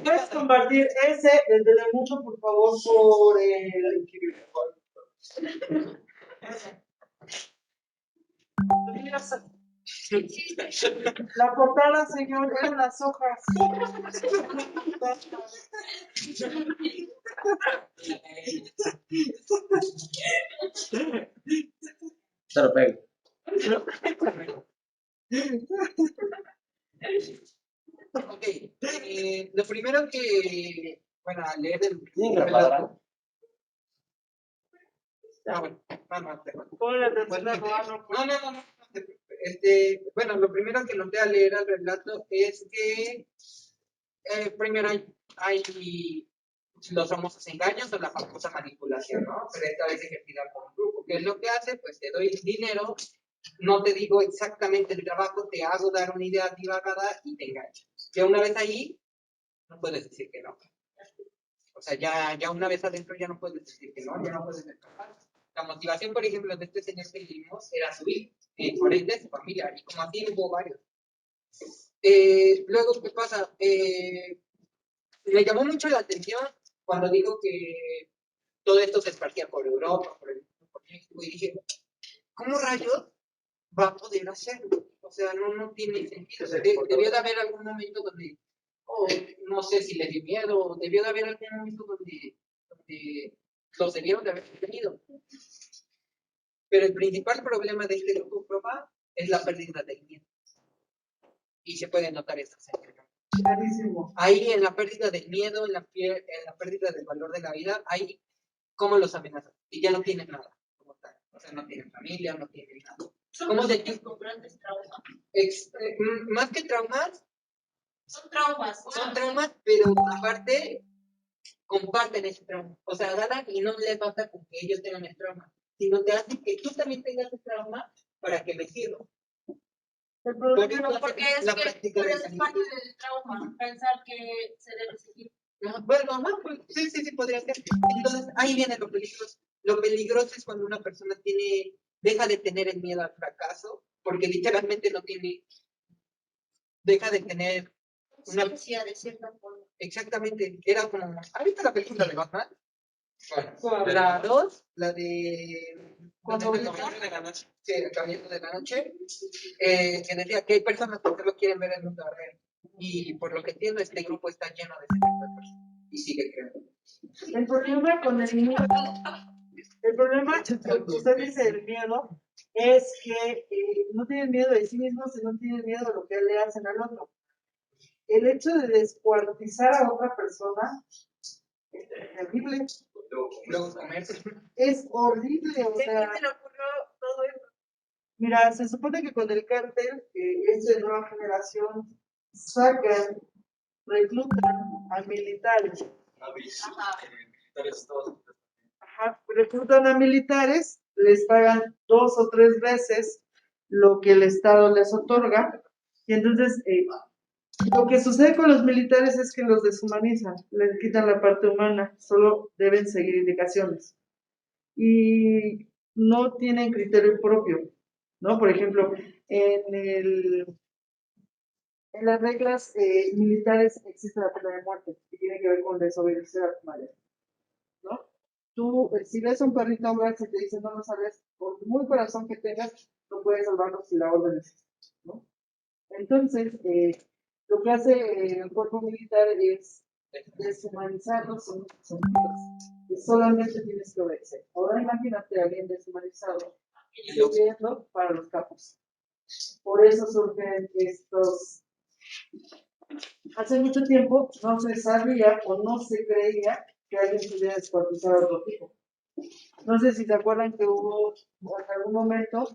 ¿Puedes compartir ese, el de Telemundo, por favor, por el... La portada, señor, eran las hojas.
Se lo pego.
Ok, lo primero que, bueno, al leer el
relato.
bueno, lo primero que noté al leer el relato es que Primero hay los famosos engaños o la famosa manipulación, ¿no? Pero esta vez ejercida por un grupo. ¿Qué es lo que hace? Pues te doy dinero, no te digo exactamente el trabajo, te hago dar una idea divagada y te engancho. Ya una vez ahí, no puedes decir que no. O sea, ya una vez adentro ya no puedes decir que no, ya no puedes escapar. La motivación, por ejemplo, de este señor que vimos era su hijo, por ende su familia, y como así hubo varios. Luego, ¿qué pasa? Me llamó mucho la atención cuando dijo que todo esto se esparcía por Europa, por México, y dije, ¿cómo rayos va a poder hacerlo? O sea, no tiene sentido. Debió de haber algún momento donde, no sé si le dio miedo, debió de haber algún momento donde los debieron de haber detenido. Pero el principal problema de este grupo Proba es la pérdida del miedo. Y se puede notar esta señal.
Clarísimo.
Ahí en la pérdida del miedo, en la pérdida del valor de la vida, ahí cómo los amenazan. Y ya no tienen nada, como tal. O sea, no tienen familia, no tienen nada. ¿Cómo de ti?
Con grandes traumas.
Más que traumas,
Son traumas.
son traumas, pero aparte comparten ese trauma. O sea, ganan y no les basta con que ellos tengan el trauma, sino te hacen que tú también tengas el trauma para que me sirva.
El
Por
problema,
eso
Porque es
la
que
práctica
pero
de
es parte del trauma, pensar que se debe seguir.
Bueno, ajá, pues, sí, podría ser. Entonces, ahí viene lo peligroso. Lo peligroso es cuando una persona deja de tener el miedo al fracaso, porque literalmente no tiene, deja de tener una...
Conciencia de cierta forma.
Exactamente, era como, ¿has visto la película de Batman? Bueno, la 2, la de...
Cuando
el Caballero de la Noche. Sí, el Caballero de la Noche, que decía que hay personas que solo quieren ver el mundo arder. Y por lo que entiendo, este grupo está lleno de ese tipo de personas. Y sigue creando.
el problema con el miedo, el problema, usted dice el miedo, es que no tienen miedo de sí mismos y no tienen miedo de lo que le hacen al otro. El hecho de descuartizar a otra persona es terrible.
Luego comerse.
Es horrible, o sea,
se le ocurrió todo eso?
mira, se supone que con el cártel, es de nueva generación, sacan, reclutan a militares. Ajá, reclutan a militares, les pagan 2 o 3 veces lo que el Estado les otorga, y entonces lo que sucede con los militares es que los deshumanizan, les quitan la parte humana, solo deben seguir indicaciones y no tienen criterio propio, ¿no? Por ejemplo, en las reglas militares existe la pena de muerte y tiene que ver con desobedecer a tu madre, ¿no? Tú, si ves a un perrito hablar, si te dice no lo sabes, por muy corazón que tengas, no puedes salvarlo si la orden es, ¿no? Entonces, lo que hace el cuerpo militar es deshumanizarlos en muchos sentidos. Y solamente tienes que obedecer. Ahora imagínate a alguien deshumanizado sirviendo para los capos. Por eso surgen estos. Hace mucho tiempo no se sabía o no se creía que alguien pudiera descuartizar a otro tipo. No sé si se acuerdan que hubo en algún momento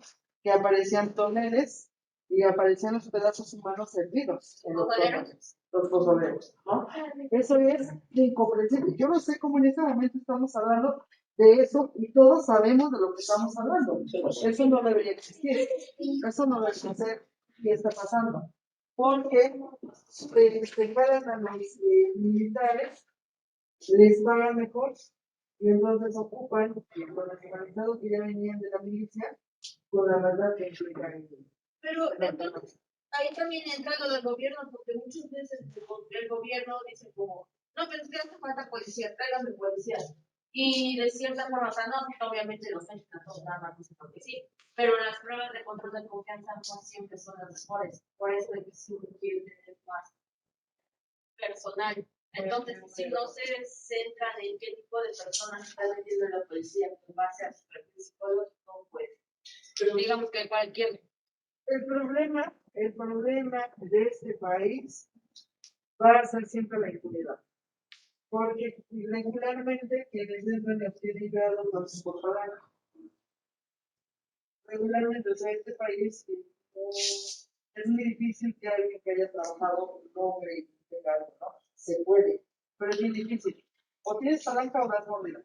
que aparecían toneles y aparecían los pedazos humanos hervidos en los toneles, los pozoleros, ¿no? Eso es incomprensible. Yo no sé cómo en este momento estamos hablando de eso y todos sabemos de lo que estamos hablando. Eso no debería existir. Eso no debe ser qué está pasando. Porque preparan a los militares, les pagan mejor y entonces ocupan con los organizados que ya venían de la milicia con la verdad que implica ello.
Pero entonces, ahí también entra lo del gobierno, porque muchas veces el gobierno dice como, no, pero es que hace falta policía, tráiganme policías. Y de cierta forma, o sea, no, obviamente los mexicanos nada más dicen porque sí, pero las pruebas de control de confianza no siempre son las mejores. Por eso es que siempre quieren tener más personal. Entonces, si no se centran en qué tipo de personas está metiendo la policía en base a su perfil psicológico, pues, pero digamos que cualquier...
El problema de este país va a ser siempre la impunidad. Porque regularmente quienes entran a pie de hígado los incorporan. Regularmente, o sea, este país es muy difícil que alguien que haya trabajado logre y tenga algo, ¿no? Se puede, pero es muy difícil. O tienes palanca o das mordida,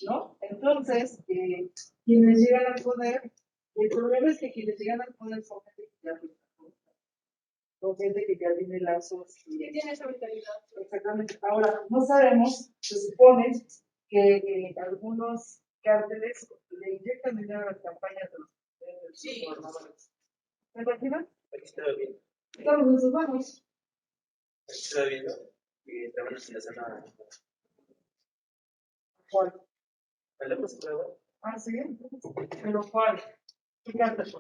¿no? Entonces, quienes llegan al poder, el problema es que quienes llegan al poder son gente que ya son gente que ya tiene lazos.
¿Qué tiene esa vitalidad?
Exactamente. Ahora, no sabemos, se supone que algunos cárteles le inyectan dinero a las campañas de los
Sí.
gobernadores. ¿Me imaginan?
Aquí estaba viendo.
Estamos en sus manos.
Aquí estaba viendo. Y estaban haciendo esa nada.
¿Cuál?
¿Hablamos de nuevo?
Ah, sí. Pero ¿cuál? ¿Qué cártel?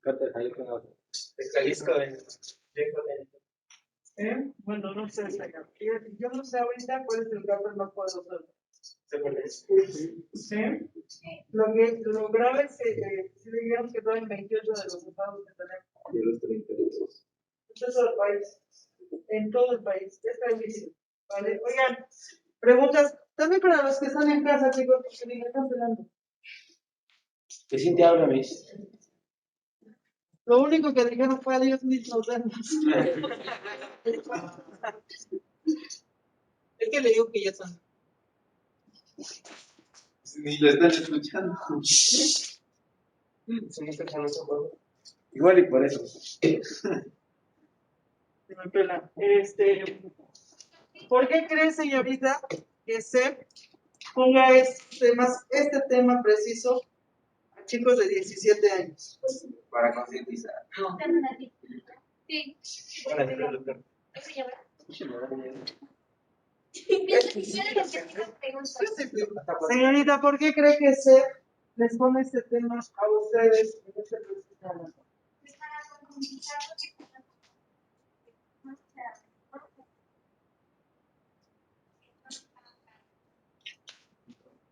Carta de Jalisco, no. De Jalisco,
Bueno, no sé, señor. Yo no sé ahorita cuál es el cártel más poderoso.
se pone.
¿Sí? Lo grave es que si digamos que todo en 28 de los estados que tenemos.
De los 32.
En todo el país. En todo el país. Es gravísimo. ¿Vale? Oigan, preguntas también para los que están en casa, chicos, porque ni me están pelando.
Que sí te habla, mis.
Lo único que dijeron fue adiós, mis nos vemos.
Es que le digo que ya son.
Ni lo están escuchando.
Igual y por eso.
Se me pela. ¿Por qué cree, señorita, que se ponga este tema preciso a chicos de 17 años?
Para concientizar.
No.
Sí.
Para el doctor.
Eso ya va.
Señorita, ¿por qué cree que se les pone este tema a ustedes en este preciso momento?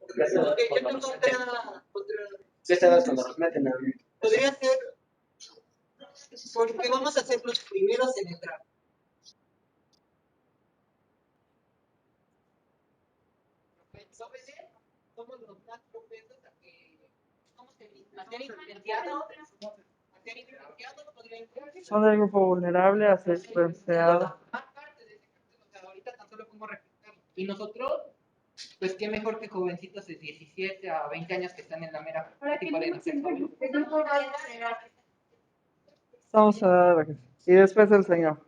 Ok, yo tengo otra.
¿Qué sabes cuando nos meten a
Podría ser. Porque vamos a ser los primeros en entrar. ¿Sabes? Somos los más propensos a que. ¿Cómo se dice? A ser influenciados. A ser influenciados, podría ser.
Son del grupo vulnerable a ser influenciado.
Más parte de ese cartel, o sea, ahorita tan solo como reflejarlo. Y nosotros, pues qué mejor que jovencitos de 17 a 20 años que están en la mera tipo de nacer jóvenes.
Vamos a dar. Y después el señor.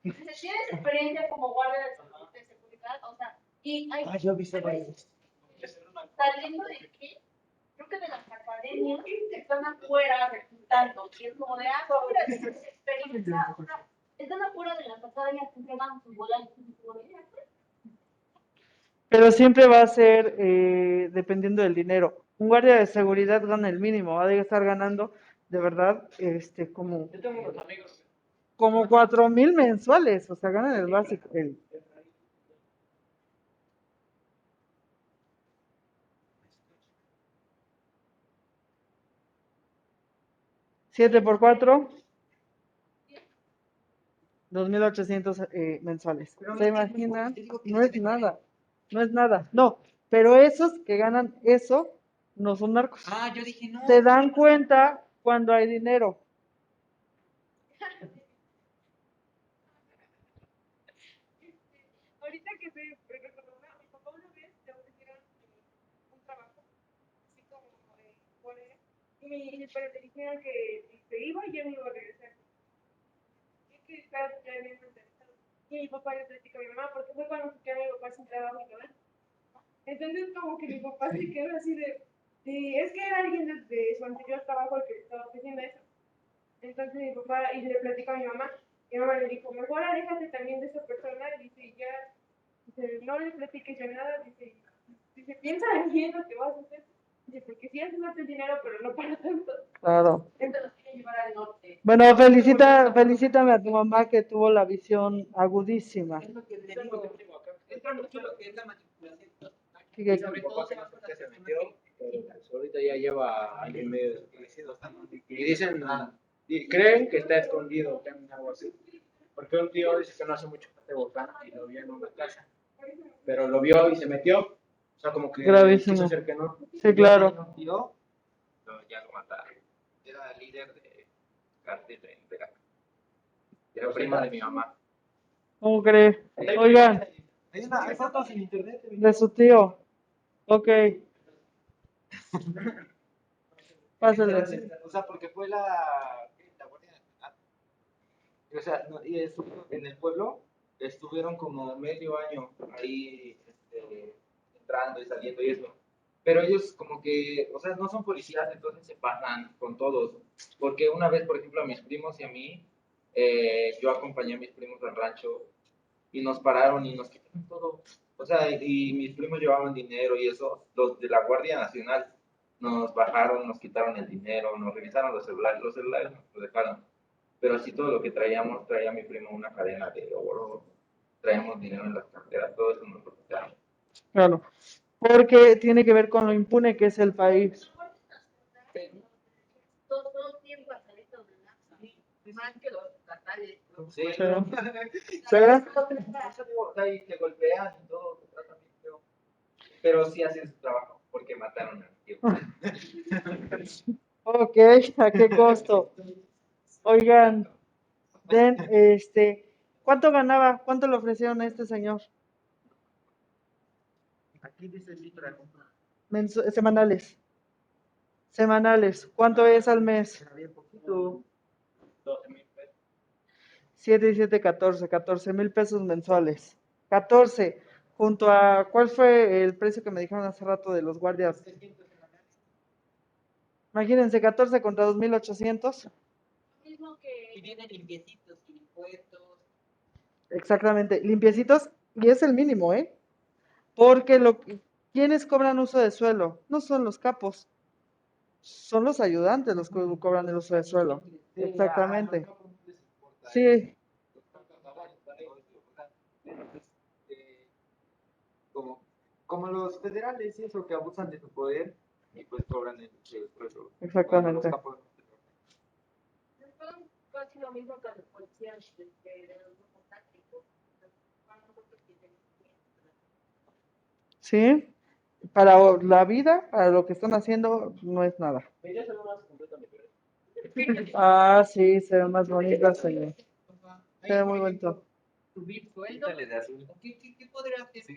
¿Tienes experiencia como guardia de seguridad? O sea, y hay
yo he visto varios.
saliendo de aquí, creo que de las academias están afuera reclutando. Y es como de, mira, tienes experiencia. O sea, están afuera de las academias que entregan sus volantes.
Pero siempre va a ser dependiendo del dinero. Un guardia de seguridad gana el mínimo, va a estar ganando de verdad como,
Yo tengo unos amigos.
como 4,000 mensuales, o sea, ganan el básico. 7 por 4, 2,800 mensuales. ¿Se imaginan? No es nada, no es nada. No, pero esos que ganan eso no son narcos.
Ah, yo dije no.
Se dan cuenta cuando hay dinero.
Ahorita que se recordó, mi papá una vez le ofrecieron un trabajo, así como guardia, pero le dijeron que si se iba ya no iba a regresar. Es que estaba ya bien interesado. Y mi papá le platicó a mi mamá, porque fue cuando se quedó mi papá sin trabajo y todo. Entonces como que mi papá se quedó así es que era alguien desde su anterior trabajo el que le estaba ofreciendo eso. Entonces mi papá, y le platicó a mi mamá le dijo, mejor aléjate también de esa persona, dice, ya, dice, no le platiques de nada, dice, piensa bien lo que vas a hacer. Dice, porque sí haces el dinero, pero no para tanto.
Claro.
Entonces quiere llevar al norte.
Bueno, felicítame a tu mamá que tuvo la visión agudísima.
Es lo que le digo. Entra mucho lo que es la manipulación.
Sí,
Y sobre todo se va con las
Se
personas
metió, pero pues ahorita ya lleva año y medio desaparecido. Y dicen, y creen que está escondido, que algo así. Porque un tío dice que no hace mucho que este volcán y lo vio en una casa. Pero lo vio y se metió. O sea, como que
Gravísimo.
quiso hacer que no.
Sí, claro.
Un tío, pero ya lo mataron. Era líder de cártel en Veracruz. Era prima de mi mamá.
¿Cómo cree? Oigan,
Hay fotos en internet.
de su tío. Ok, pásale.
O sea, porque fue la Guardia Nacional. O sea, y en el pueblo estuvieron como medio año ahí entrando y saliendo y eso. Pero ellos como que, o sea, no son policías, entonces se pasan con todos. Porque una vez, por ejemplo, a mis primos y a mí, yo acompañé a mis primos al rancho y nos pararon y nos quitaron todo. O sea, y mis primos llevaban dinero y eso, los de la Guardia Nacional nos bajaron, nos quitaron el dinero, nos revisaron los celulares nos los dejaron. Pero así todo lo que traíamos, traía mi primo una cadena de oro, traíamos dinero en las carteras, todo eso nos lo quitaron.
Claro, porque tiene que ver con lo impune que es el país.
Todo bien pasadito de lanza. Más que los estatales.
Sí,
Sí.
¿sabes? O sea, y te golpean y todo, te tratan bien feo. Pero sí hacen su trabajo, porque mataron a mi tío.
Ok, ¿a qué costo? Oigan, ¿cuánto ganaba? ¿Cuánto le ofrecieron a este señor?
Aquí dice el litro de compra.
Semanales. Semanales. ¿Cuánto es al mes?
Había poquito. 12,000 pesos.
7 y 7, 14 mil pesos mensuales. 14, junto a, ¿cuál fue el precio que me dijeron hace rato de los guardias? Imagínense, 14 contra 2,800.
Lo mismo que
Y vienen limpiecitos, sin impuestos.
Exactamente, limpiecitos, y es el mínimo, ¿eh? Porque ¿quiénes cobran uso de suelo? No son los capos, son los ayudantes los que cobran el uso de suelo. Exactamente. Sí,
Como los federales y eso que abusan de su poder y pues cobran el sueldo.
exactamente.
es casi lo mismo que los policías de los grupos tácticos. Van nosotros que tenemos que-
Sí, para la vida, para lo que están haciendo, no es nada.
Ella se ve más completamente.
Ah, sí, se ve más bonita, señor.
Ahí,
Se ve
por
muy
ejemplo,
bonito.
subir sueldo.
Quítale de azul.
¿Qué podría hacer?
Sí,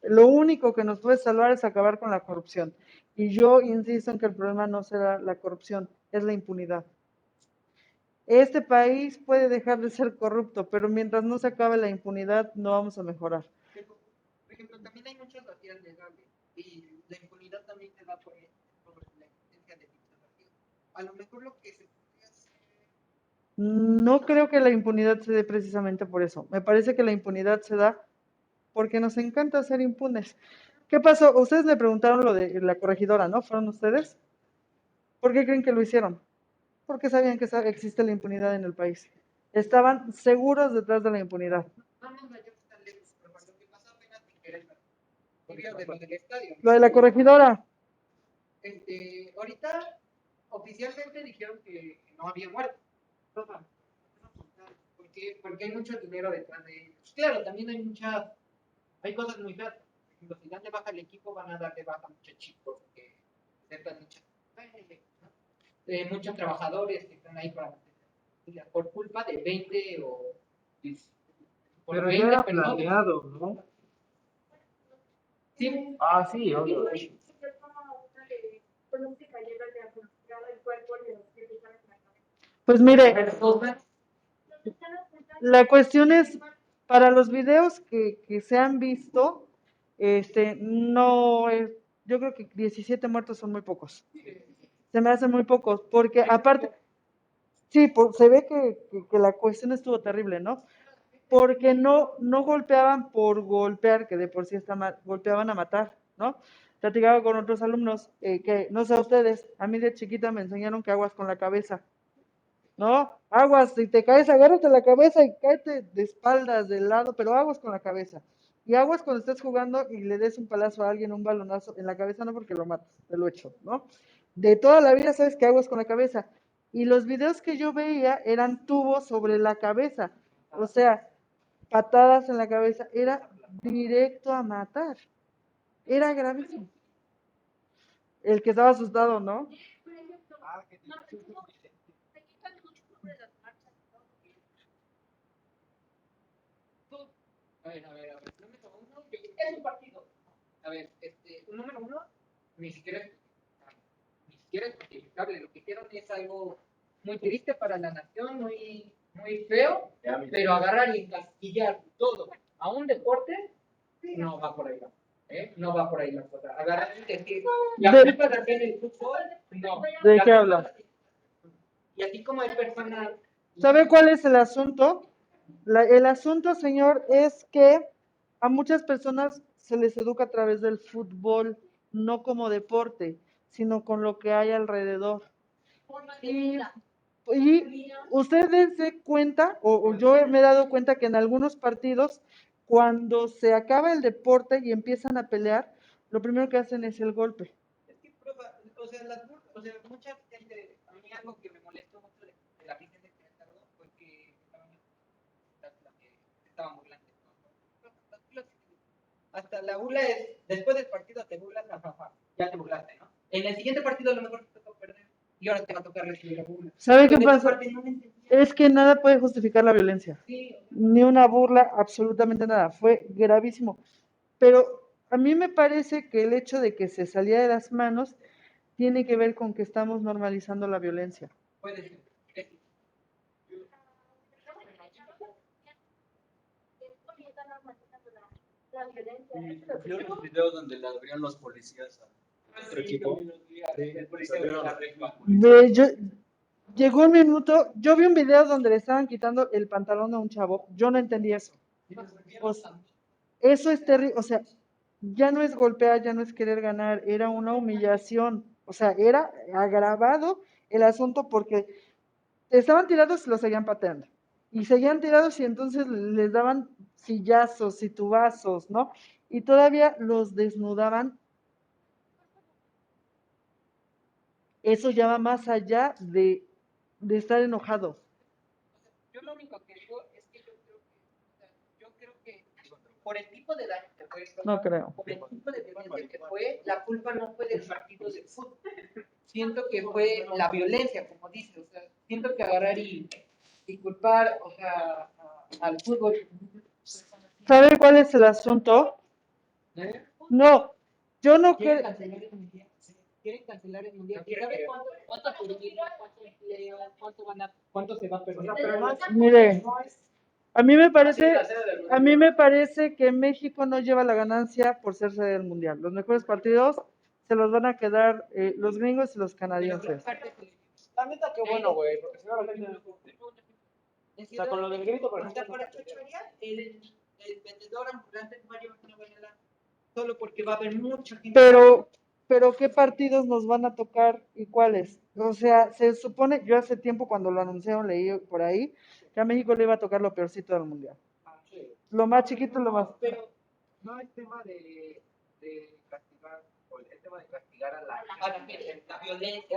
Lo único que nos puede salvar es acabar con la corrupción. Y yo insisto en que el problema no será la corrupción, es la impunidad. Este país puede dejar de ser corrupto, pero mientras no se acabe la impunidad, no vamos a mejorar.
Por ejemplo, también hay muchas vacías legales y la impunidad también se da por la existencia de dichos vacíos. A lo mejor lo que se podría hacer.
No creo que la impunidad se dé precisamente por eso. Me parece que la impunidad se da porque nos encanta ser impunes. ¿Qué pasó? Ustedes me preguntaron lo de la corregidora, ¿no? ¿Fueron ustedes? ¿Por qué creen que lo hicieron? Porque sabían que existe la impunidad en el país. Estaban seguros detrás de la impunidad.
No nos vayamos tan lejos, pero lo que pasó apenas en Querétaro. Vio de lo del estadio.
Lo de la corregidora.
Ahorita oficialmente dijeron que no había muerto. Porque hay mucho dinero detrás de ellos. Claro, también hay cosas muy feas. Por ejemplo, si dan de baja el equipo, van a dar de baja a muchos chicos que aceptan muchos trabajadores que están ahí para mantener por culpa de 20 o 10, por
Pero ya
20
era
personas.
planeado, ¿no?
Sí,
Ah, sí, obvio.
Pues mire, la cuestión es, para los videos que se han visto, no es, yo creo que 17 muertos son muy pocos. Se me hacen muy pocos, porque aparte, sí, se ve que la cuestión estuvo terrible, ¿no? Porque no golpeaban por golpear, que de por sí está mal, golpeaban a matar, ¿no? Platicaba con otros alumnos, que no sé a ustedes, a mí de chiquita me enseñaron que aguas con la cabeza, ¿no? Aguas, si te caes, agárrate la cabeza y cáete de espaldas, de lado, pero aguas con la cabeza. Y aguas cuando estés jugando y le des un palazo a alguien, un balonazo en la cabeza, no porque lo matas, te lo echo, ¿no? De toda la vida sabes que aguas con la cabeza. Y los videos que yo veía eran tubos sobre la cabeza, o sea, patadas en la cabeza, era directo a matar, era gravísimo. El que estaba asustado, ¿no?
A ver. Número uno, es un partido. A ver, número uno, ni siquiera es justificable. Lo que hicieron es algo muy triste para la nación, muy feo, pero agarrar y encasquillar todo a un deporte no va por ahí. No va por ahí la cosa. Agarrar y decir, la culpa la tiene el fútbol, no.
¿De qué habla?
Y así como hay personas.
¿Sabe cuál es el asunto? El asunto, señor, es que a muchas personas se les educa a través del fútbol, no como deporte, sino con lo que hay alrededor. Y ustedes se cuenta, o yo me he dado cuenta que en algunos partidos, cuando se acaba el deporte y empiezan a pelear, lo primero que hacen es el golpe.
Es que, o sea, mucha gente, a mí algo que me molestó mucho de la gente de Querétaro fue que estaban burlando. Hasta la burla es, después del partido te burlas, jajaja, ya te burlaste, ¿no? En el siguiente partido a lo mejor te toca perder y ahora te va a tocar recibir la burla.
¿Sabe qué pasa? Es que nada puede justificar la violencia.
Sí,
Ni una burla, absolutamente nada. Fue gravísimo. Pero a mí me parece que el hecho de que se salía de las manos tiene que ver con que estamos normalizando la violencia.
puede ser.
Yo vi los videos donde le abrían los policías a nuestro equipo.
El policía de la regla.
Llegó un minuto, yo vi un video donde le estaban quitando el pantalón a un chavo, yo no entendí eso. Eso es terrible, o sea, ya no es golpear, ya no es querer ganar, era una humillación, o sea, era agravado el asunto porque estaban tirados y los seguían pateando, y seguían tirados y entonces les daban sillazos y tubazos, ¿no? Y todavía los desnudaban. Eso ya va más allá de estar enojado.
Yo lo único que digo es que yo creo que por el tipo de daño que fue esto,
No creo.
por el tipo de violencia que fue, la culpa no fue del partido de fútbol. Siento que fue la violencia, como dice, o sea, siento que agarrar y culpar, o sea, al fútbol.
¿Sabe cuál es el asunto? No, yo no
Quieren
creo.
cancelar el mundial. Quieren cancelar el mundial. ¿Y sabe cuánto turismo, cuánto empleo, cuánto se va a perder?
Mire, a mí me parece que México no lleva la ganancia por ser sede del mundial. Los mejores partidos se los van a quedar los gringos y los canadienses.
La neta, qué bueno, güey, porque si no la gente. O sea, con lo del grito, por ejemplo.
Para chochorear, el vendedor ambulante no va a llevar una buena lana. Solo porque va a haber mucha gente.
Pero ¿qué partidos nos van a tocar y cuáles? O sea, se supone, yo hace tiempo cuando lo anunciaron leí por ahí que a México le iba a tocar lo peorcito del mundial. Lo más chiquito, lo más.
Pero no es tema de castigar, es tema de castigar a la violencia.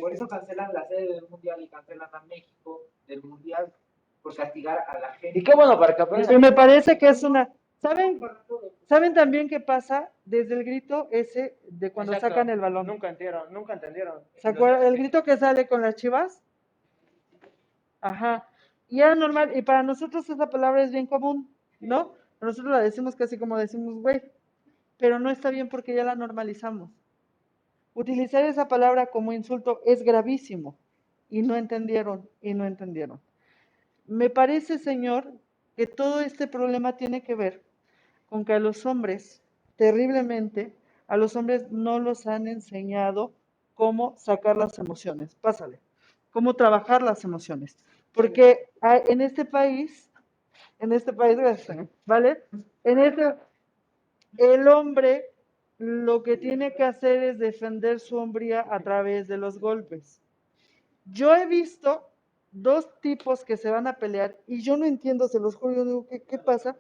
Por eso cancelan la sede del mundial y cancelan a México del mundial por castigar a la gente.
Y qué bueno para que aprendan.
Y me parece que es una. ¿Saben también qué pasa? Desde el grito ese de cuando
Exacto.
sacan el balón.
Nunca entendieron.
¿Se acuerdan? El grito que sale con las Chivas. Ajá. Y era normal. Y para nosotros esa palabra es bien común, ¿no? Nosotros la decimos casi como decimos, güey. Pero no está bien porque ya la normalizamos. Utilizar esa palabra como insulto es gravísimo. Y no entendieron. Me parece, señor, que todo este problema tiene que ver con que a los hombres, terriblemente, a los hombres no los han enseñado cómo sacar las emociones. Pásale. Cómo trabajar las emociones. Porque en este país, ¿vale? El hombre lo que tiene que hacer es defender su hombría a través de los golpes. Yo he visto dos tipos que se van a pelear y yo no entiendo, se los juro, yo digo, ¿qué pasa?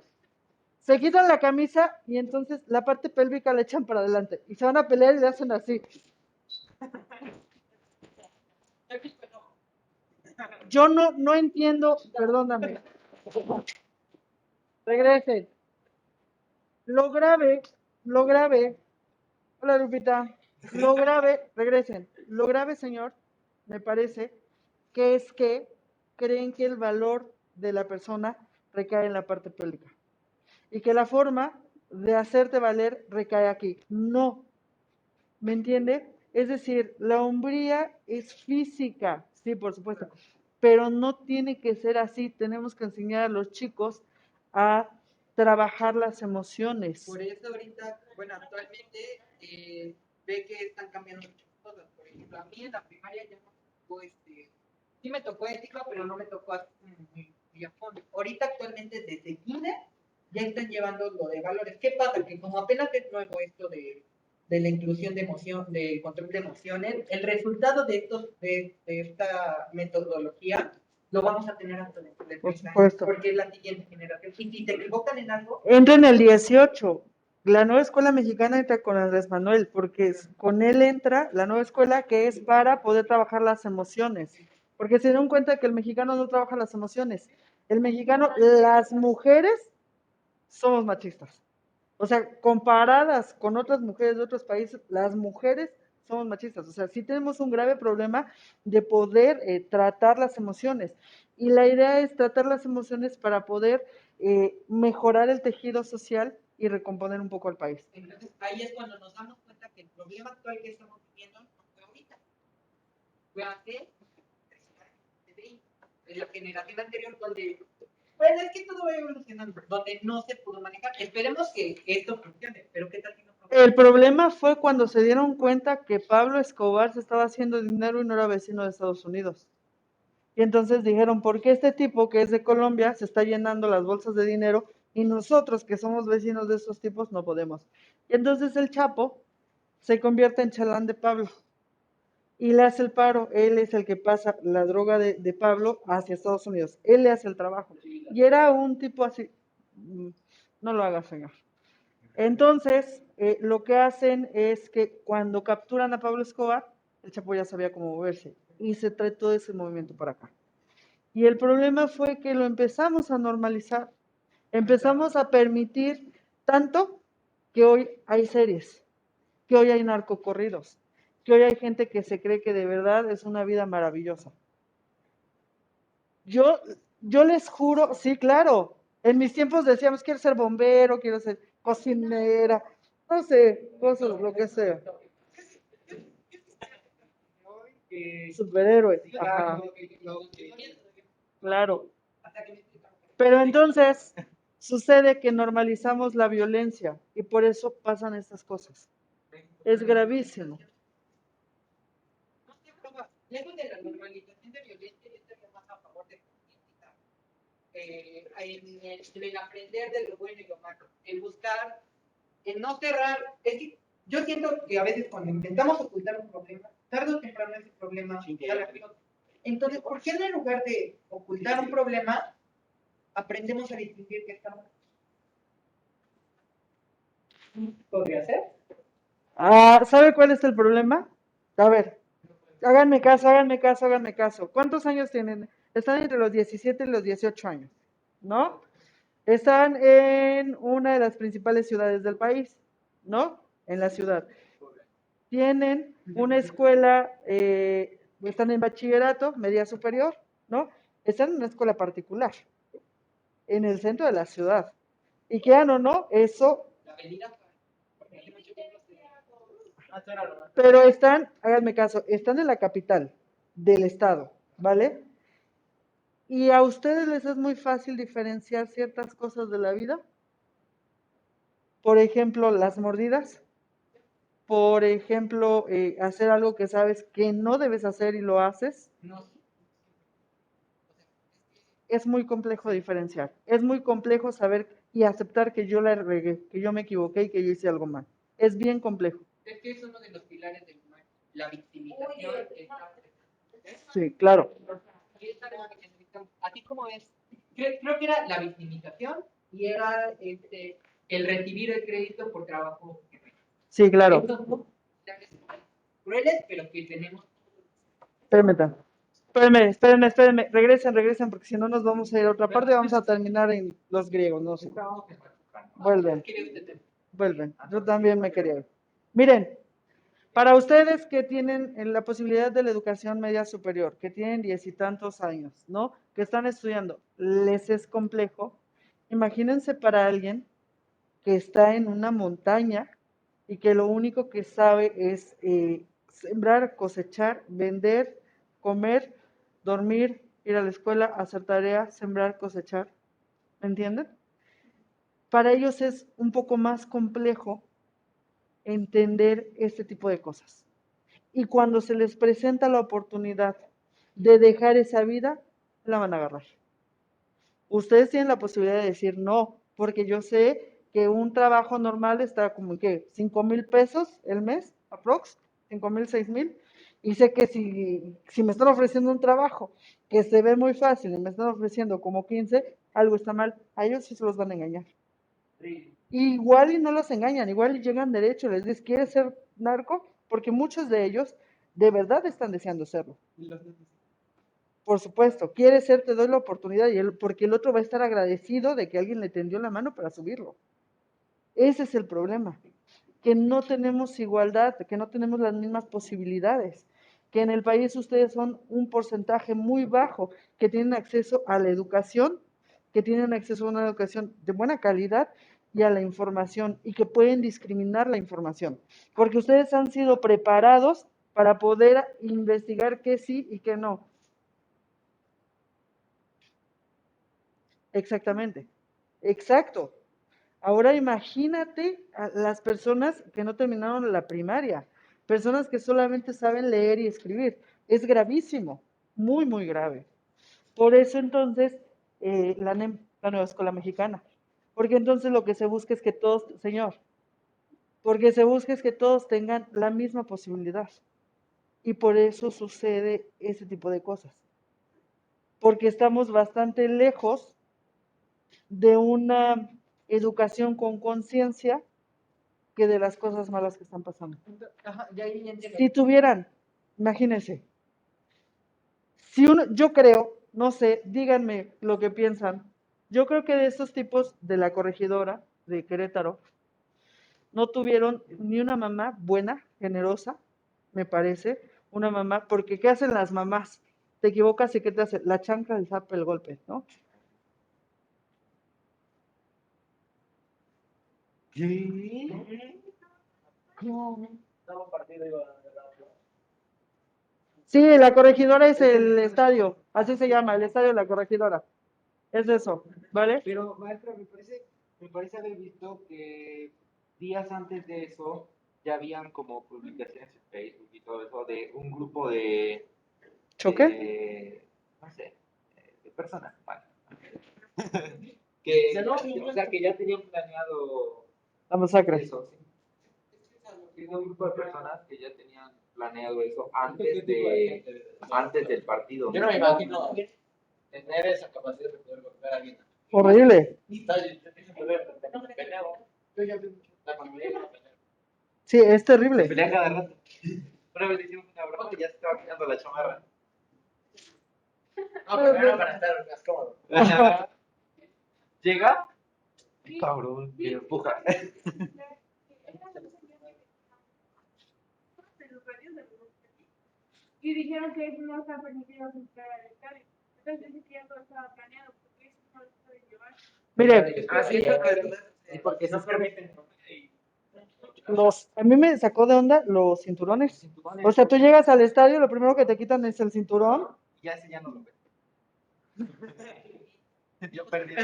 Se quitan la camisa y entonces la parte pélvica la echan para adelante y se van a pelear y le hacen así. Yo no entiendo, perdóname. Regresen. Lo grave, hola Lupita, regresen. Lo grave, señor, me parece que es que creen que el valor de la persona recae en la parte pública y que la forma de hacerte valer recae aquí. No, ¿me entiende? Es decir, la hombría es física, sí, por supuesto, pero no tiene que ser así. Tenemos que enseñar a los chicos a trabajar las emociones.
Por eso ahorita, bueno, actualmente ve que están cambiando muchas cosas. Por ejemplo, a mí en la primaria ya no me tocó, sí me tocó ética, pero no me tocó así muy a fondo. Ahorita actualmente desde kinder ya están llevando lo de valores. ¿Qué pasa? Que como apenas es nuevo esto de la inclusión de emoción, de control de emociones, el resultado de esta metodología lo vamos a tener hasta dentro de 30 años, porque es la siguiente generación. Y si te equivocan en algo,
Entra en el 18. La nueva escuela mexicana entra con Andrés Manuel, porque con él entra la nueva escuela que es para poder trabajar las emociones. Porque se dieron cuenta que el mexicano no trabaja las emociones. El mexicano, las mujeres somos machistas. O sea, comparadas con otras mujeres de otros países, las mujeres somos machistas. O sea, sí tenemos un grave problema de poder tratar las emociones. Y la idea es tratar las emociones para poder mejorar el tejido social y recomponer un poco al país.
Entonces, ahí es cuando nos damos cuenta que el problema actual que estamos viviendo no fue ahorita. Fue hace en la generación anterior donde, bueno, es que todo va evolucionando, donde no se pudo manejar. Esperemos que esto funcione, pero ¿qué tal si no funciona?
El problema fue cuando se dieron cuenta que Pablo Escobar se estaba haciendo dinero y no era vecino de Estados Unidos. Y entonces dijeron, ¿por qué este tipo que es de Colombia se está llenando las bolsas de dinero y nosotros que somos vecinos de esos tipos no podemos? Y entonces el Chapo se convierte en chalán de Pablo y le hace el paro. Él es el que pasa la droga de Pablo hacia Estados Unidos. Él le hace el trabajo. Y era un tipo así, no lo haga, señor. Entonces, lo que hacen es que cuando capturan a Pablo Escobar, el Chapo ya sabía cómo moverse y se trae todo ese movimiento para acá. Y el problema fue que lo empezamos a normalizar, empezamos a permitir tanto que hoy hay series, que hoy hay narcocorridos, que hoy hay gente que se cree que de verdad es una vida maravillosa. Yo les juro, sí, claro, en mis tiempos decíamos, quiero ser bombero, quiero ser cocinera, no sé, cosas, lo que sea. Superhéroe, ajá. Claro. Pero entonces sucede que normalizamos la violencia y por eso pasan estas cosas. Es gravísimo.
Lejos de la normalización de violencia, yo estaría más a favor de política. En el aprender de lo bueno y lo malo, en buscar, en no cerrar. Es que yo siento que a veces cuando intentamos ocultar un problema, tarde o temprano ese problema sale a flote. Entonces, ¿por qué no en lugar de ocultar un problema, aprendemos a distinguir qué está mal? ¿Podría ser?
¿Sabe cuál es el problema? A ver, háganme caso, háganme caso, háganme caso. ¿Cuántos años tienen? Están entre los 17 y los 18 años, ¿no? Están en una de las principales ciudades del país, ¿no? En la ciudad. Tienen una escuela, están en bachillerato, media superior, ¿no? Están en una escuela particular, en el centro de la ciudad. Y quieran o no, eso. Pero están, háganme caso, están en la capital del estado, ¿vale? ¿Y a ustedes les es muy fácil diferenciar ciertas cosas de la vida? Por ejemplo, las mordidas. Por ejemplo, hacer algo que sabes que no debes hacer y lo haces. Es muy complejo diferenciar. Es muy complejo saber y aceptar que yo la regué, que yo me equivoqué y que yo hice algo mal. Es bien complejo.
Es que es uno de los pilares del mal, la victimización.
Sí, claro.
Así como es, creo que era la victimización y era el recibir el crédito por trabajo.
Sí, claro.
Estos son crueles, pero que tenemos.
Espérenme. Regresen, porque si no nos vamos a ir a otra parte y vamos a terminar en los griegos, no sé. Vuelven. Yo también me quería ir. Miren, para ustedes que tienen la posibilidad de la educación media superior, que tienen 10 y tantos años, ¿no? Que están estudiando, les es complejo. Imagínense para alguien que está en una montaña y que lo único que sabe es sembrar, cosechar, vender, comer, dormir, ir a la escuela, hacer tarea, sembrar, cosechar. ¿Me entienden? Para ellos es un poco más complejo entender este tipo de cosas. Y cuando se les presenta la oportunidad de dejar esa vida, la van a agarrar. Ustedes tienen la posibilidad de decir no, porque yo sé que un trabajo normal está como que 5,000 pesos el mes, aprox, 5,000, 6,000, y sé que si me están ofreciendo un trabajo que se ve muy fácil y me están ofreciendo como 15, algo está mal. A ellos sí se los van a engañar. Igual y no los engañan, igual y llegan derecho, les dicen, ¿quieres ser narco? Porque muchos de ellos de verdad están deseando serlo. Por supuesto, quieres ser, te doy la oportunidad, porque el otro va a estar agradecido de que alguien le tendió la mano para subirlo. Ese es el problema, que no tenemos igualdad, que no tenemos las mismas posibilidades, que en el país ustedes son un porcentaje muy bajo, que tienen acceso a la educación, que tienen acceso a una educación de buena calidad y a la información, y que pueden discriminar la información, porque ustedes han sido preparados para poder investigar qué sí y qué no. Exactamente, exacto. Ahora imagínate a las personas que no terminaron la primaria, personas que solamente saben leer y escribir. Es gravísimo, muy, muy grave. Por eso entonces la NEM, la Nueva Escuela Mexicana, porque entonces lo que se busca es que todos, señor, porque se busca es que todos tengan la misma posibilidad. Y por eso sucede ese tipo de cosas. Porque estamos bastante lejos de una educación con conciencia que de las cosas malas que están pasando.
Ajá, ya ahí entiendo.
Si tuvieran, imagínense, si uno, yo creo, no sé, díganme lo que piensan, yo creo que de estos tipos de la corregidora de Querétaro, no tuvieron ni una mamá buena, generosa, me parece, una mamá, porque ¿qué hacen las mamás? Te equivocas y ¿qué te hace? La chancla, el zap, el golpe, ¿no? Sí, la corregidora es el estadio, así se llama, el estadio de la corregidora. Es eso, ¿vale?
Pero, maestra, me parece haber visto que días antes de eso ya habían como publicaciones en Facebook y todo eso de un grupo de...
¿Choque?
No sé, de personas, vale. que, o sea, que ya tenían planeado
La masacre.
eso, sí. Es un grupo de personas que ya tenían planeado eso antes del partido.
Yo no me imagino tener esa capacidad de poder golpear a alguien.
Horrible. Sí, es terrible.
Pelea cada rato. Una vez le hicimos una broma y ya se estaba quitando la chamarra.
No, pero no para estar más cómodo.
Llega, cabrón, y empuja.
Y dijeron que no está permitido entrar al estadio. Entonces dicen que ya todo estaba planeado, porque eso no lo pueden llevar.
Mire,
Sí, es verdad. Porque no permiten.
a mí me sacó de onda los cinturones. O sea, tú llegas al estadio, lo primero que te quitan es el cinturón.
Ya ese ya no lo ves.
Yo perdí.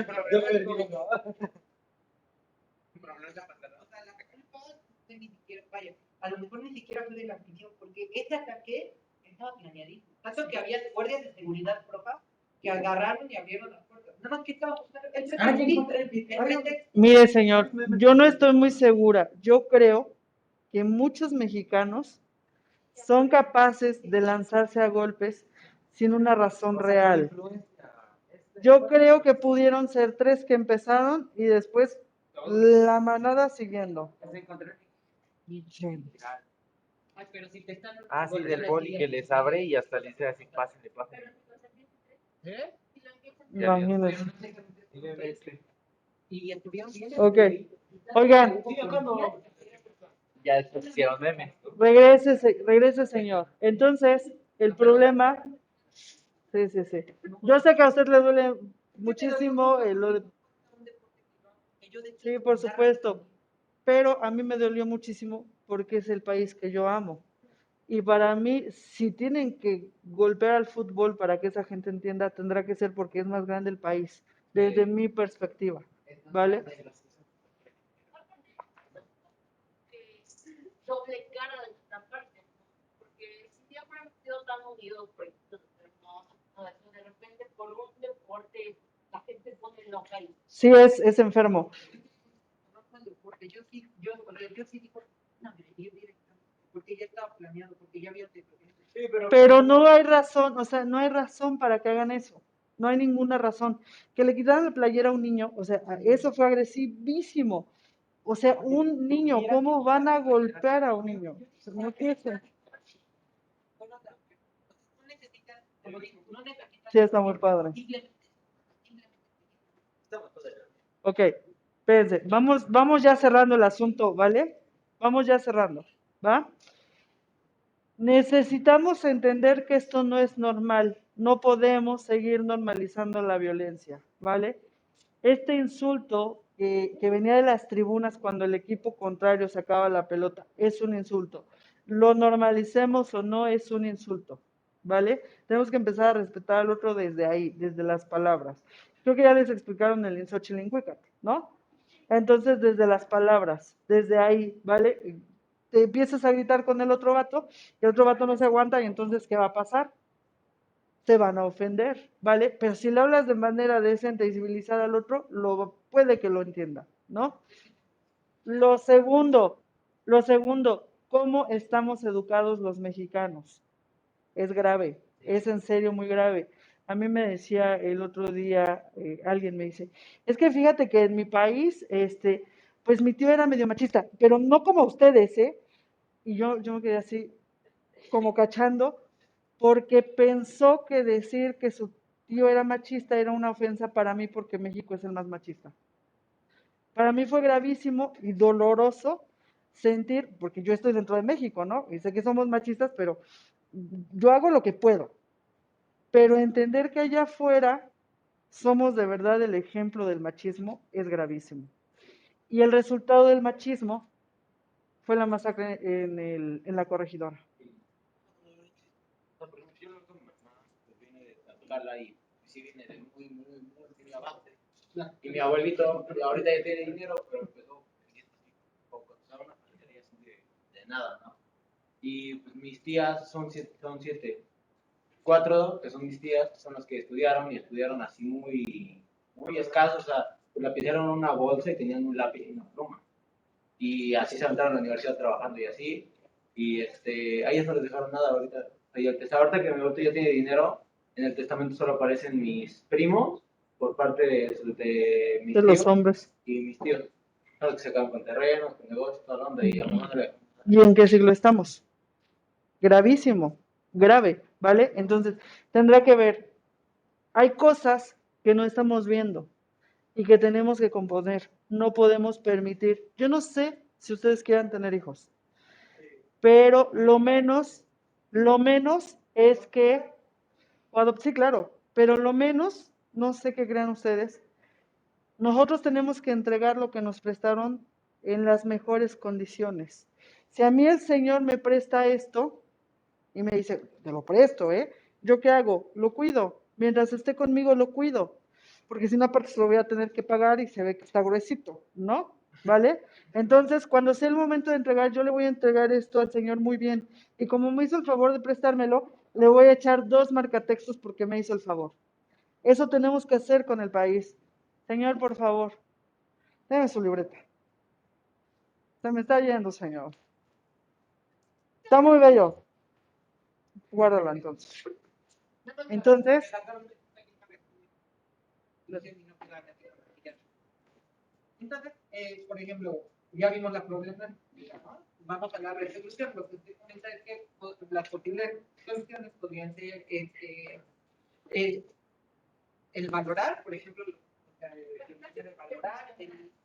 Ni siquiera, vaya, a lo mejor ni siquiera fue de la afición, porque este ataque estaba planeadísimo. Tanto que había guardias de seguridad roja que agarraron y abrieron las puertas. Nada más que estaba
Mire, señor, yo no estoy muy segura. Yo creo que muchos mexicanos son capaces de lanzarse a golpes sin una razón real. Yo creo que pudieron ser 3 que empezaron y después la manada siguiendo.
Ay, pero si te están
Ah, sí, del
golpeando
poli
así,
que les abre y hasta le dice así, pásenle, pásenle.
¿eh?
Ya vio.
Pero
Imagínense.
no sé
Y ve este.
y estuvieron bien.
Ok. Oigan,
Ya después hicieron memes.
regrese, señor. Entonces, el problema. Sí, sí, sí. Yo sé que a usted le duele muchísimo Sí, por supuesto. Pero a mí me dolió muchísimo porque es el país que yo amo. Y para mí, si tienen que golpear al fútbol para que esa gente entienda, tendrá que ser porque es más grande el país, desde mi perspectiva. ¿Vale?
Doble cara de esta parte, ¿no? Porque si siempre hemos sido tan unidos, pues no, de repente por un deporte la gente pone loca y
Sí, es enfermo.
No fue el deporte, yo sí digo, no, porque ya estaba planeado, porque ya había antecedentes.
Sí, pero
Pero no hay razón, o sea, no hay razón para que hagan eso. No hay ninguna razón. Que le quitaran la playera a un niño, o sea, eso fue agresivísimo. O sea, un niño, ¿cómo van a golpear a un niño? O sea, no puede ser.
No necesitas, como digo, no necesitas
Sí, está muy padre.
simplemente.
Ok, espérense, vamos ya cerrando el asunto, ¿vale? Vamos ya cerrando, ¿va? Necesitamos entender que esto no es normal, no podemos seguir normalizando la violencia, ¿vale? Este insulto que venía de las tribunas cuando el equipo contrario sacaba la pelota es un insulto. Lo normalicemos o no es un insulto, ¿vale? Tenemos que empezar a respetar al otro desde ahí, desde las palabras. Creo que ya les explicaron el Xochitl-Huícat, ¿no? Entonces, desde las palabras, desde ahí, ¿vale? Te empiezas a gritar con el otro vato, y el otro vato no se aguanta, y entonces, ¿qué va a pasar? Se van a ofender, ¿vale? Pero si le hablas de manera decente y civilizada al otro, puede que lo entienda, ¿no? Lo segundo, ¿cómo estamos educados los mexicanos? Es grave, es en serio muy grave. A mí me decía el otro día, alguien me dice, es que fíjate que en mi país, pues mi tío era medio machista, pero no como ustedes, ¿eh? Y yo me quedé así, como cachando, porque pensó que decir que su tío era machista era una ofensa para mí porque México es el más machista. Para mí fue gravísimo y doloroso sentir, porque yo estoy dentro de México, ¿no? Y sé que somos machistas, pero yo hago lo que puedo. Pero entender que allá afuera somos de verdad el ejemplo del machismo es gravísimo. Y el resultado del machismo fue la masacre en la corregidora.
por ejemplo, yo lo que mi mamá pues, viene de Tlaxcala y sí viene de muy abajo. Y mi abuelito, ahorita ya tiene dinero, pero empezó vendiendo así poco. O sea, una panadería así de nada, ¿no? Y pues mis tías son siete. Cuatro, que son mis tías, son las que estudiaron y estudiaron así muy escasos. O sea, pues la pidieron una bolsa y tenían un lápiz y una pluma. Y así se aventaron a la universidad trabajando y así. Y a ellas no les dejaron nada ahorita. Y ahorita que mi abuelito ya tiene dinero, en el testamento solo aparecen mis primos por parte de mis
De los
tíos
hombres.
y mis tíos. Son los que se quedan con terrenos, con negocios, toda la onda. Y a mi mamá no le.
¿Y en qué siglo estamos? Gravísimo, grave, ¿vale? Entonces, tendrá que ver, hay cosas que no estamos viendo y que tenemos que componer. No podemos permitir, yo no sé si ustedes quieran tener hijos, pero lo menos es que, sí, claro, pero lo menos, no sé qué crean ustedes, nosotros tenemos que entregar lo que nos prestaron en las mejores condiciones. Si a mí el Señor me presta esto, y me dice, te lo presto, ¿eh? ¿Yo qué hago? Lo cuido. Mientras esté conmigo, lo cuido. Porque si no, aparte se lo voy a tener que pagar y se ve que está gruesito, ¿no? ¿Vale? Entonces, cuando sea el momento de entregar, yo le voy a entregar esto al Señor muy bien. Y como me hizo el favor de prestármelo, le voy a echar 2 marcatextos porque me hizo el favor. Eso tenemos que hacer con el país. Señor, por favor, déme su libreta. Se me está yendo, señor. Está muy bello. Guárdala entonces. Entonces,
Entonces, por ejemplo, ya vimos la problemática, ¿no? vamos a la resolución. Lo que usted comenta es que pues, las posibles soluciones podrían ser el valorar, por ejemplo, el valorar,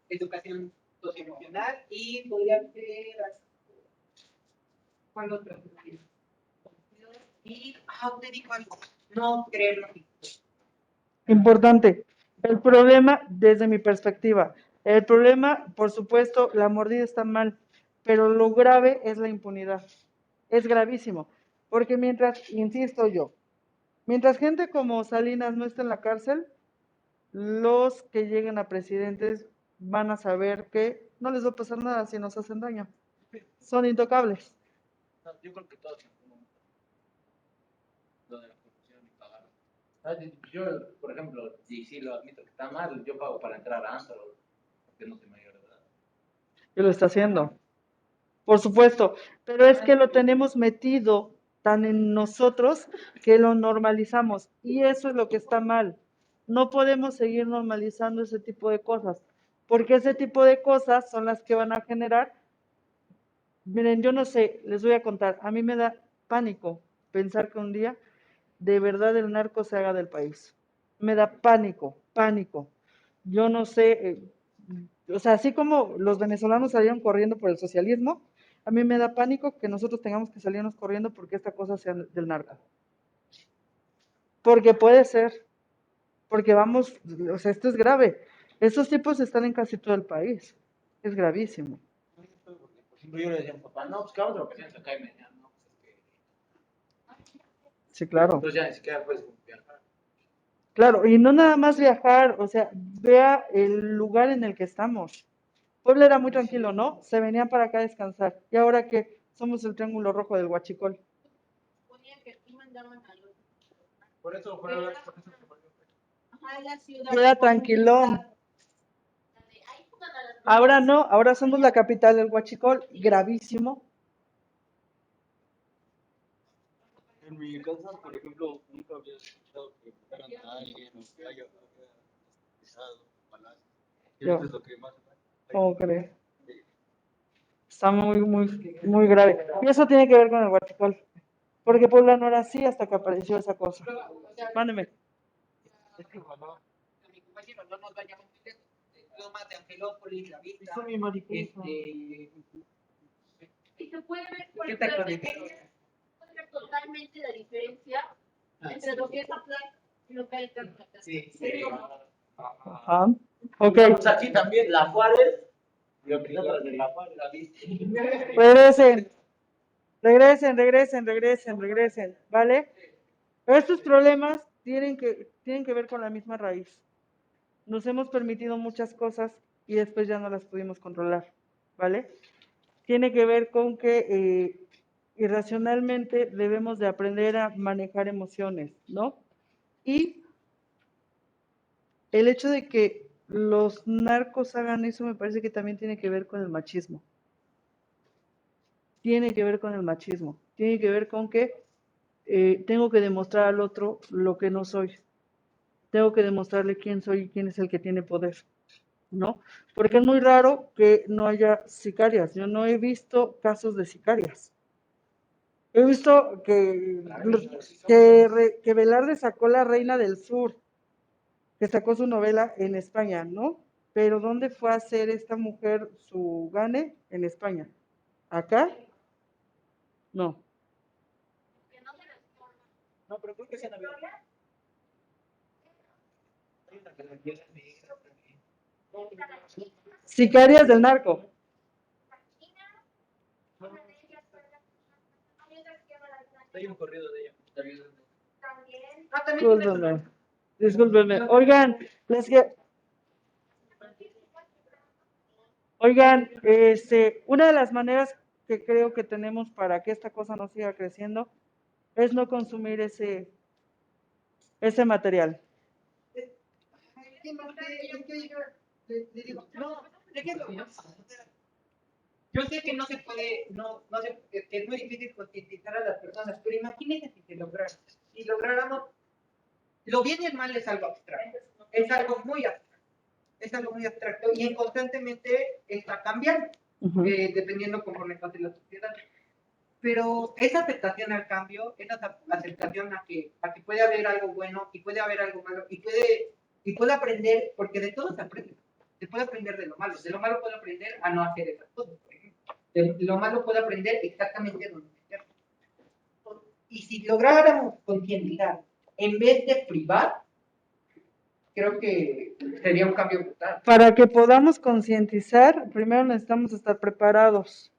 educación socioemocional y podría ser ¿cuál otro? Y usted dijo algo, no creerlo.
Importante. El problema, desde mi perspectiva, el problema, por supuesto, la mordida está mal, pero lo grave es la impunidad. Es gravísimo, porque mientras, insisto yo, mientras gente como Salinas no esté en la cárcel, los que lleguen a presidentes van a saber que no les va a pasar nada si nos hacen daño. Son intocables.
No, yo creo que todos en algún momento lo de la corrupción y pagar. ¿Sabes? Yo, por ejemplo, y sí lo admito que está mal, yo pago para entrar a Antro, porque no soy mayor de edad.
Y lo está haciendo. Por supuesto, pero es que lo tenemos metido tan en nosotros que lo normalizamos y eso es lo que está mal. No podemos seguir normalizando ese tipo de cosas, porque ese tipo de cosas son las que van a generar. Miren, yo no sé, les voy a contar, a mí me da pánico pensar que un día de verdad el narco se haga del país. Me da pánico, pánico. Yo no sé, o sea, así como los venezolanos salieron corriendo por el socialismo, a mí me da pánico que nosotros tengamos que salirnos corriendo porque esta cosa sea del narco. Porque puede ser, porque vamos, o sea, esto es grave. Estos tipos están en casi todo el país. Es gravísimo.
Por ejemplo, yo le decía a mi papá, no, pues que vamos a vacaciones acá y me decían, no, pues es que.
Sí, claro.
Entonces ya ni siquiera puedes viajar.
Claro, y no nada más viajar, o sea, vea el lugar en el que estamos. Puebla era muy tranquilo, ¿no? Se venían para acá a descansar. Y ahora que somos el triángulo rojo del Huachicol.
Ponía que aquí mandaban a los.
Por eso fue por eso se volvió.
Ajá, la ciudad.
Queda tranquilón.
Ahí pongan a las.
Ahora no, ahora somos la capital del Huachicol. Gravísimo.
En mi casa, por ejemplo, nunca había escuchado que mataran a alguien o que haya pisado balazos. Y eso es lo que más.
¿Cómo crees? Está muy grave. Y eso tiene que ver con el Huachicol. Porque Puebla no era así hasta que apareció esa cosa. Mándeme.
Es que bueno,
A mi compañero, no nos vayamos muy lejos. Lomas de Angelópolis, La Vista,
Eso mi mariposa.
Y se puede ver, por
¿Qué te
ejemplo,
acuerdas?
puede ver totalmente la diferencia entre lo que es la plaza y lo que hay acá.
Sí.
Ajá. Ok.
pues aquí también, La Juárez. Lo que nosotros de La Juárez, La Vista.
Regresen, ¿vale? Estos problemas tienen que ver con la misma raíz. Nos hemos permitido muchas cosas y después ya no las pudimos controlar, ¿vale? Tiene que ver con que irracionalmente debemos de aprender a manejar emociones, ¿no? Y el hecho de que los narcos hagan eso me parece que también tiene que ver con el machismo. Tiene que ver con el machismo. Tiene que ver con que tengo que demostrar al otro lo que no soy. Tengo que demostrarle quién soy y quién es el que tiene poder, ¿no? Porque es muy raro que no haya sicarias. Yo no he visto casos de sicarias. He visto que Velarde sacó La Reina del Sur, que sacó su novela en España, ¿no? Pero ¿dónde fue a hacer esta mujer su gane? En España. ¿Acá? No.
No, pero creo que sí han habido. Hay una que la empieza negra también.
Sicarias del narco.
Hay un corrido de ella.
Discúlpenme. Oigan, una de las maneras que creo que tenemos para que esta cosa no siga creciendo es no consumir ese material.
Yo sé que no se puede, que es muy difícil concientizar a las personas, pero imagínense si se lograra. Si lográramos, lo bien y el mal es algo abstracto, es algo muy abstracto y constantemente está cambiando.
Ujú.
dependiendo conforme pase la sociedad. Pero esa aceptación al cambio, esa aceptación a que puede haber algo bueno y puede haber algo malo y puede aprender, porque de todo se aprende. Se puede aprender de lo malo puede aprender a no hacer esas cosas, por ejemplo. De lo malo puede aprender exactamente donde se quiera. Y si lográramos concientizar en vez de privar, creo que sería un cambio brutal.
Para que podamos concientizar, primero necesitamos estar preparados,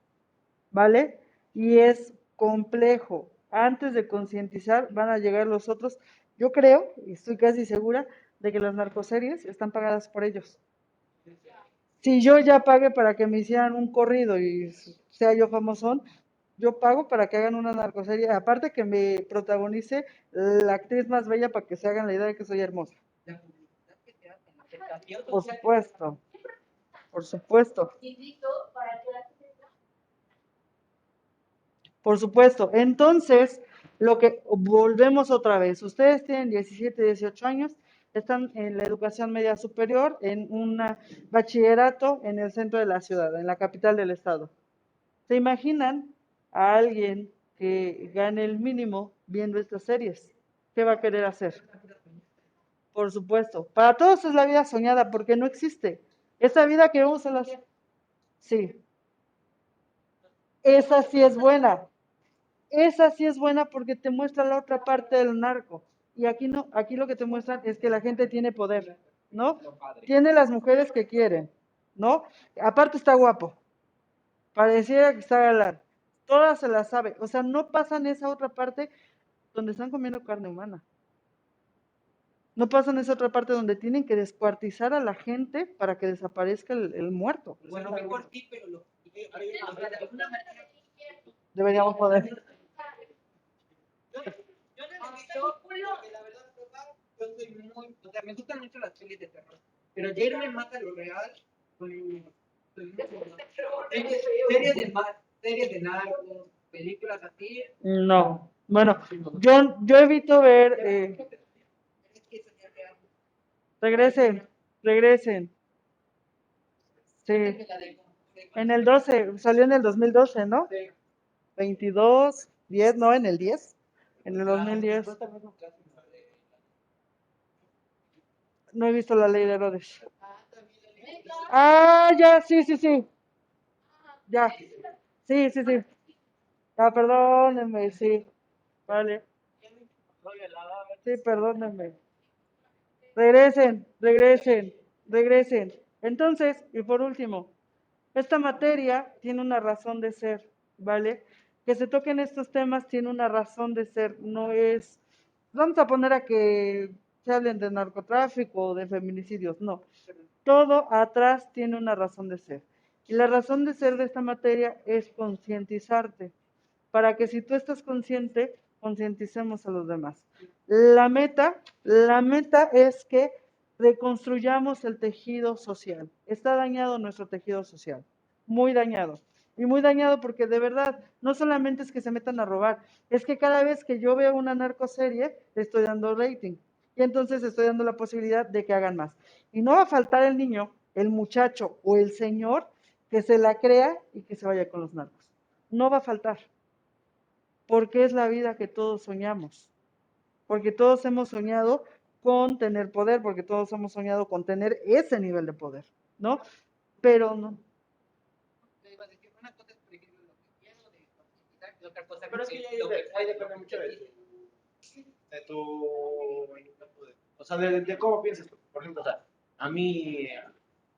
¿vale? Y es complejo. Antes de concientizar van a llegar los otros. Yo creo, y estoy casi segura, de que las narcoseries están pagadas por ellos. Si yo ya pagué para que me hicieran un corrido y sea yo famosón, yo pago para que hagan una narcoserie. Aparte que me protagonice la actriz más bella para que se hagan la idea de que soy hermosa.
La publicidad que se hace, la aceptación
Por
social.
supuesto, por supuesto.
Invito para que la gente
Por supuesto. Entonces, lo que volvemos otra vez. Ustedes tienen 17, 18 años, están en la educación media superior, en un bachillerato en el centro de la ciudad, en la capital del estado. ¿Se imaginan a alguien que gane el mínimo viendo estas series? ¿Qué va a querer hacer? Por supuesto. Para todos es la vida soñada porque no existe. Esa vida que vemos en las... Sí, esa sí es buena. Esa sí es buena porque te muestra la otra parte del narco. Y aquí no, aquí lo que te muestran es que la gente tiene poder, ¿no? Tiene las mujeres que quieren, ¿no? Aparte está guapo. Pareciera que está galán. Todas se las sabe. O sea, no pasan esa otra parte donde están comiendo carne humana. No pasan esa otra parte donde tienen que descuartizar a la gente para que desaparezca el muerto.
Bueno, mejor sí, pero de alguna manera.
Deberíamos poder.
Yo no he visto, porque la verdad, yo soy muy, o sea, me gustan mucho las pelis de terror, pero ya irme más a lo real, series de narcos, películas así,
No. Bueno, yo evito ver.
es que eso ya es real.
Regresen, regresen. Sí. En el 12, salió en el 2012, ¿no? 22, 10, no, en el 10. En el 2010. No he visto La Ley de Herodes. Ah, ya, sí, sí, sí. Ya. Sí, sí, sí. Ah, perdónenme, sí. Vale. Sí, perdónenme. Regresen, regresen, regresen. Entonces, y por último, esta materia tiene una razón de ser, ¿vale? Que se toquen estos temas tiene una razón de ser, no es, vamos a poner a que se hablen de narcotráfico o de feminicidios, no. Todo atrás tiene una razón de ser. Y la razón de ser de esta materia es concientizarte, para que si tú estás consciente, concienticemos a los demás. La meta es que reconstruyamos el tejido social. Está dañado nuestro tejido social, muy dañado. Y muy dañado porque de verdad, no solamente es que se metan a robar, es que cada vez que yo veo una narcoserie, estoy dando rating. Y entonces estoy dando la posibilidad de que hagan más. Y no va a faltar el niño, el muchacho o el señor que se la crea y que se vaya con los narcos. No va a faltar. Porque es la vida que todos soñamos. Porque todos hemos soñado con tener poder, porque todos hemos soñado con tener ese nivel de poder, ¿no? Pero no.
Te iba a decir, una cosa es, por ejemplo, lo que quiero de concientizar, y otra cosa
Pero es que ya
lo que
ahí depende mucho de tu, o sea, de cómo piensas. Por ejemplo, o sea, a mí,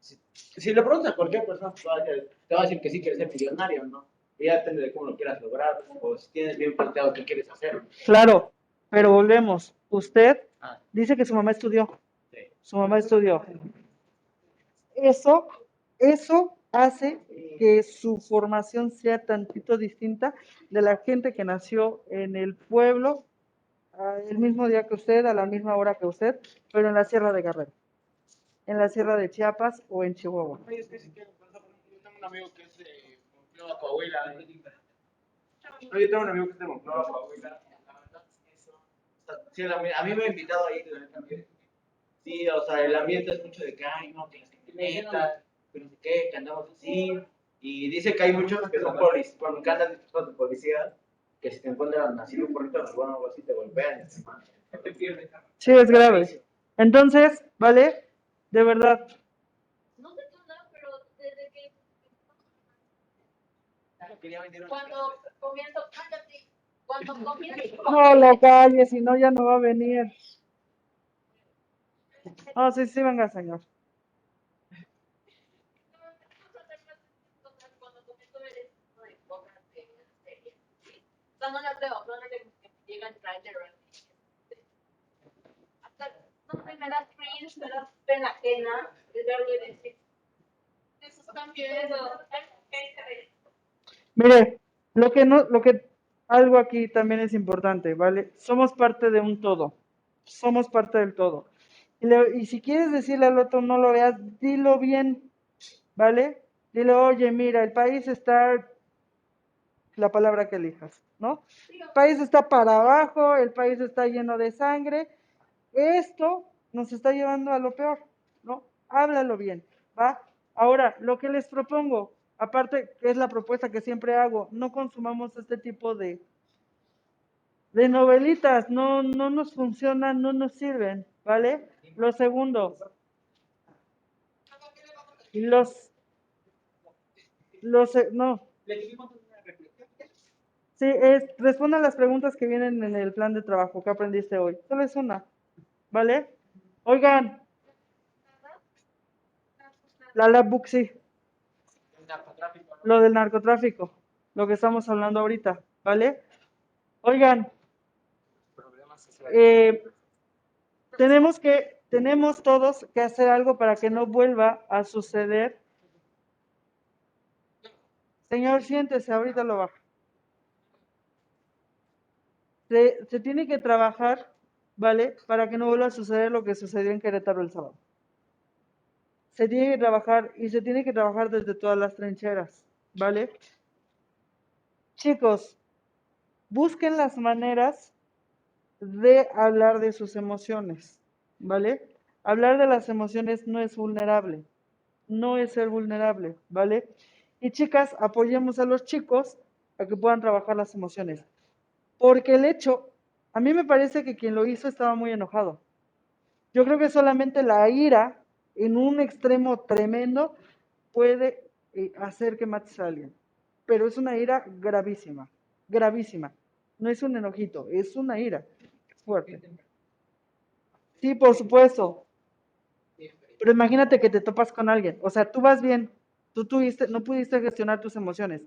si le preguntas a cualquier persona, te va a decir que sí quieres ser millonario, ¿no? Y ya depende de cómo lo quieras lograr, o si tienes bien planteado qué quieres hacer.
Claro, pero volvemos. Usted
Ah,
dice que su mamá estudió.
sí.
Su mamá estudió. Eso hace que su formación sea tantito distinta de la gente que nació en el pueblo el mismo día que usted, a la misma hora que usted, pero en la Sierra de Guerrero, en la Sierra de Chiapas o en Chihuahua.
Oye, es que si quiero pensar, por ejemplo, yo tengo un amigo que es de Monclova, Coahuila. No, yo tengo un amigo que es de Monclova, Coahuila. La verdad es que eso, o sea, sí, a mí me ha invitado ahí también. Sí, o sea, el ambiente es mucho de que, ay, no, que las camionetas, que no sé qué, que andamos así. Y dice que hay muchos que son policías, bueno, que andan de policías, que si te encuentran así un porrito de bueno, algo así, te golpean. Te pierdes.
Sí, es grave. Entonces, ¿vale? De verdad.
No sé tú, no, pero desde que
Quería vender una
cuando comienzo, cállate, cuando comienzo,
No lo calles, si no ya no va a venir. Oh, sí, sí, venga, señor.
cuando comienzo a ver esto de cosas de series, o sea, no las veo, solamente que llegan trailer hasta, no sé, me da cringe, me da pena ajena de verlo y decir, eso están viendo,
Mire, lo que no, lo que algo aquí también es importante, ¿vale? Somos parte de un todo. Somos parte del todo. Y si quieres decirle al otro no lo veas, dilo bien, ¿vale? Dile, oye, mira, el país está, la palabra que elijas, ¿no? El país está para abajo, el país está lleno de sangre. Esto nos está llevando a lo peor, ¿no? Háblalo bien, ¿va? Ahora, lo que les propongo, aparte que es la propuesta que siempre hago, no consumamos este tipo de novelitas, no, no nos funcionan, no nos sirven, ¿vale? Lo segundo, no, sí, responda las preguntas que vienen en el plan de trabajo que aprendiste hoy, solo es una, ¿vale? Oigan, la labbook, sí. Lo del narcotráfico, lo que estamos hablando ahorita, ¿vale? Oigan, tenemos todos que hacer algo para que no vuelva a suceder. Señor, siéntese, ahorita lo baja. Se tiene que trabajar, ¿vale? Para que no vuelva a suceder lo que sucedió en Querétaro el sábado. Se tiene que trabajar y se tiene que trabajar desde todas las trincheras, ¿vale? Chicos, busquen las maneras de hablar de sus emociones, ¿vale? Hablar de las emociones no es vulnerable, no es ser vulnerable, ¿vale? Y chicas, apoyemos a los chicos a que puedan trabajar las emociones. Porque el hecho, a mí me parece que quien lo hizo estaba muy enojado. Yo creo que solamente la ira en un extremo tremendo puede hacer que mates a alguien. Pero es una ira gravísima, gravísima. No es un enojito, es una ira fuerte. Sí, por supuesto. Pero imagínate que te topas con alguien. O sea, tú vas bien, no pudiste gestionar tus emociones.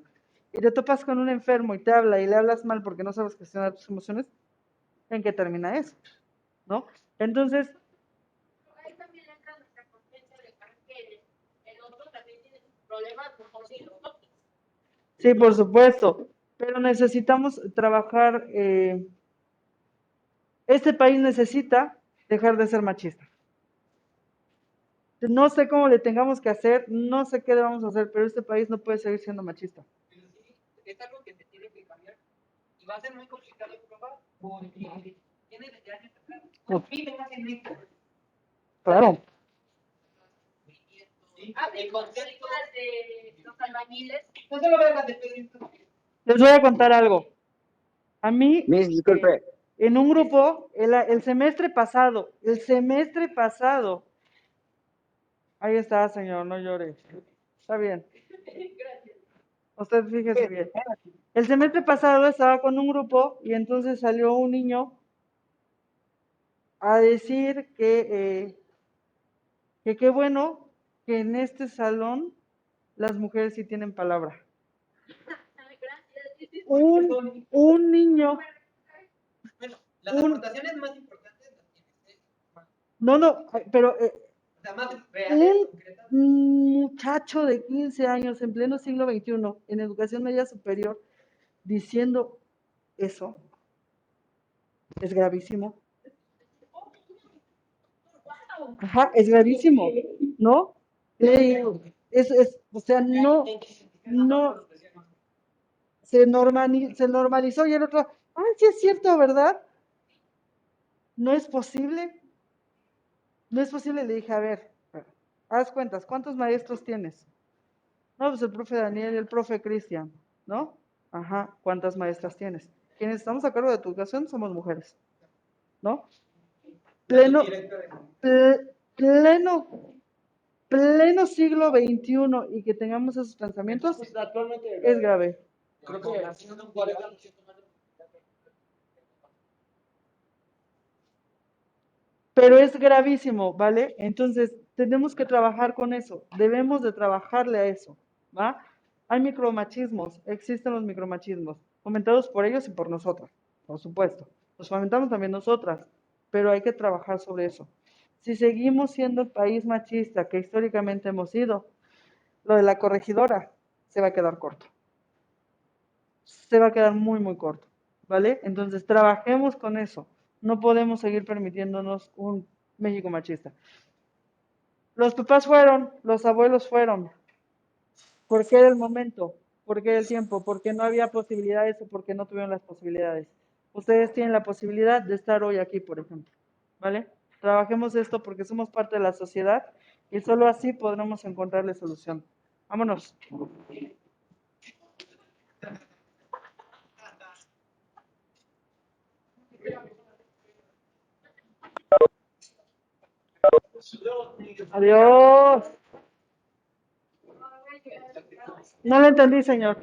Y te topas con un enfermo y te habla y le hablas mal porque no sabes gestionar tus emociones. ¿En qué termina eso? ¿No? Entonces,
ahí también entra nuestra conciencia de que el otro también tiene sus problemas, mejor que nosotros.
sí, por supuesto. Pero necesitamos trabajar. Este país necesita dejar de ser machista. No sé cómo le tengamos que hacer, no sé qué debamos hacer, pero este país no puede seguir siendo machista.
Es algo que se tiene que cambiar y va a ser muy complicado probar porque tiene desde años atrás. Viven más en México.
Claro.
El concepto
de los albañiles.
no se lo vean de pedir.
Les voy a contar algo. A mí,
Disculpe.
en un grupo, el semestre pasado, ahí está, señor, no llore. Está bien. Usted fíjese bien. El semestre pasado estaba con un grupo y entonces salió un niño a decir que qué bueno que en este salón las mujeres sí tienen palabra. Un niño.
Bueno, las aportaciones más importantes las tienes.
No, pero
O sea, más reales, concretas.
un muchacho de 15 años en pleno siglo XXI en educación media superior diciendo eso es gravísimo. Ajá, es gravísimo, ¿no? O sea, no, se normalizó y el otro, sí es cierto, ¿verdad? No es posible, le dije, a ver, haz cuentas, ¿cuántos maestros tienes?
No, pues el profe Daniel y el profe Cristian, ¿no? Ajá, ¿cuántas maestras tienes? Quienes estamos a cargo de tu educación somos mujeres, ¿no? Pleno, pleno, pleno siglo XXI y que tengamos esos pensamientos es grave.
Creo que haciendo un 40% más de...
Pero es gravísimo, ¿vale? Entonces, tenemos que trabajar con eso, debemos de trabajarle a eso, ¿va? Hay micromachismos, existen los micromachismos, fomentados por ellos y por nosotras, por supuesto. Los fomentamos también nosotras, pero hay que trabajar sobre eso. Si seguimos siendo el país machista que históricamente hemos sido, lo de la corregidora se va a quedar corto. Se va a quedar muy, muy corto, ¿vale? Entonces, trabajemos con eso. No podemos seguir permitiéndonos un México machista. Los papás fueron, los abuelos fueron. ¿Por qué era el momento? ¿Por qué el tiempo? Porque no había posibilidades o porque no tuvieron las posibilidades. Ustedes tienen la posibilidad de estar hoy aquí, por ejemplo, ¿vale? Trabajemos esto porque somos parte de la sociedad y solo así podremos encontrarle solución. Vámonos. Adiós. No lo entendí, señor.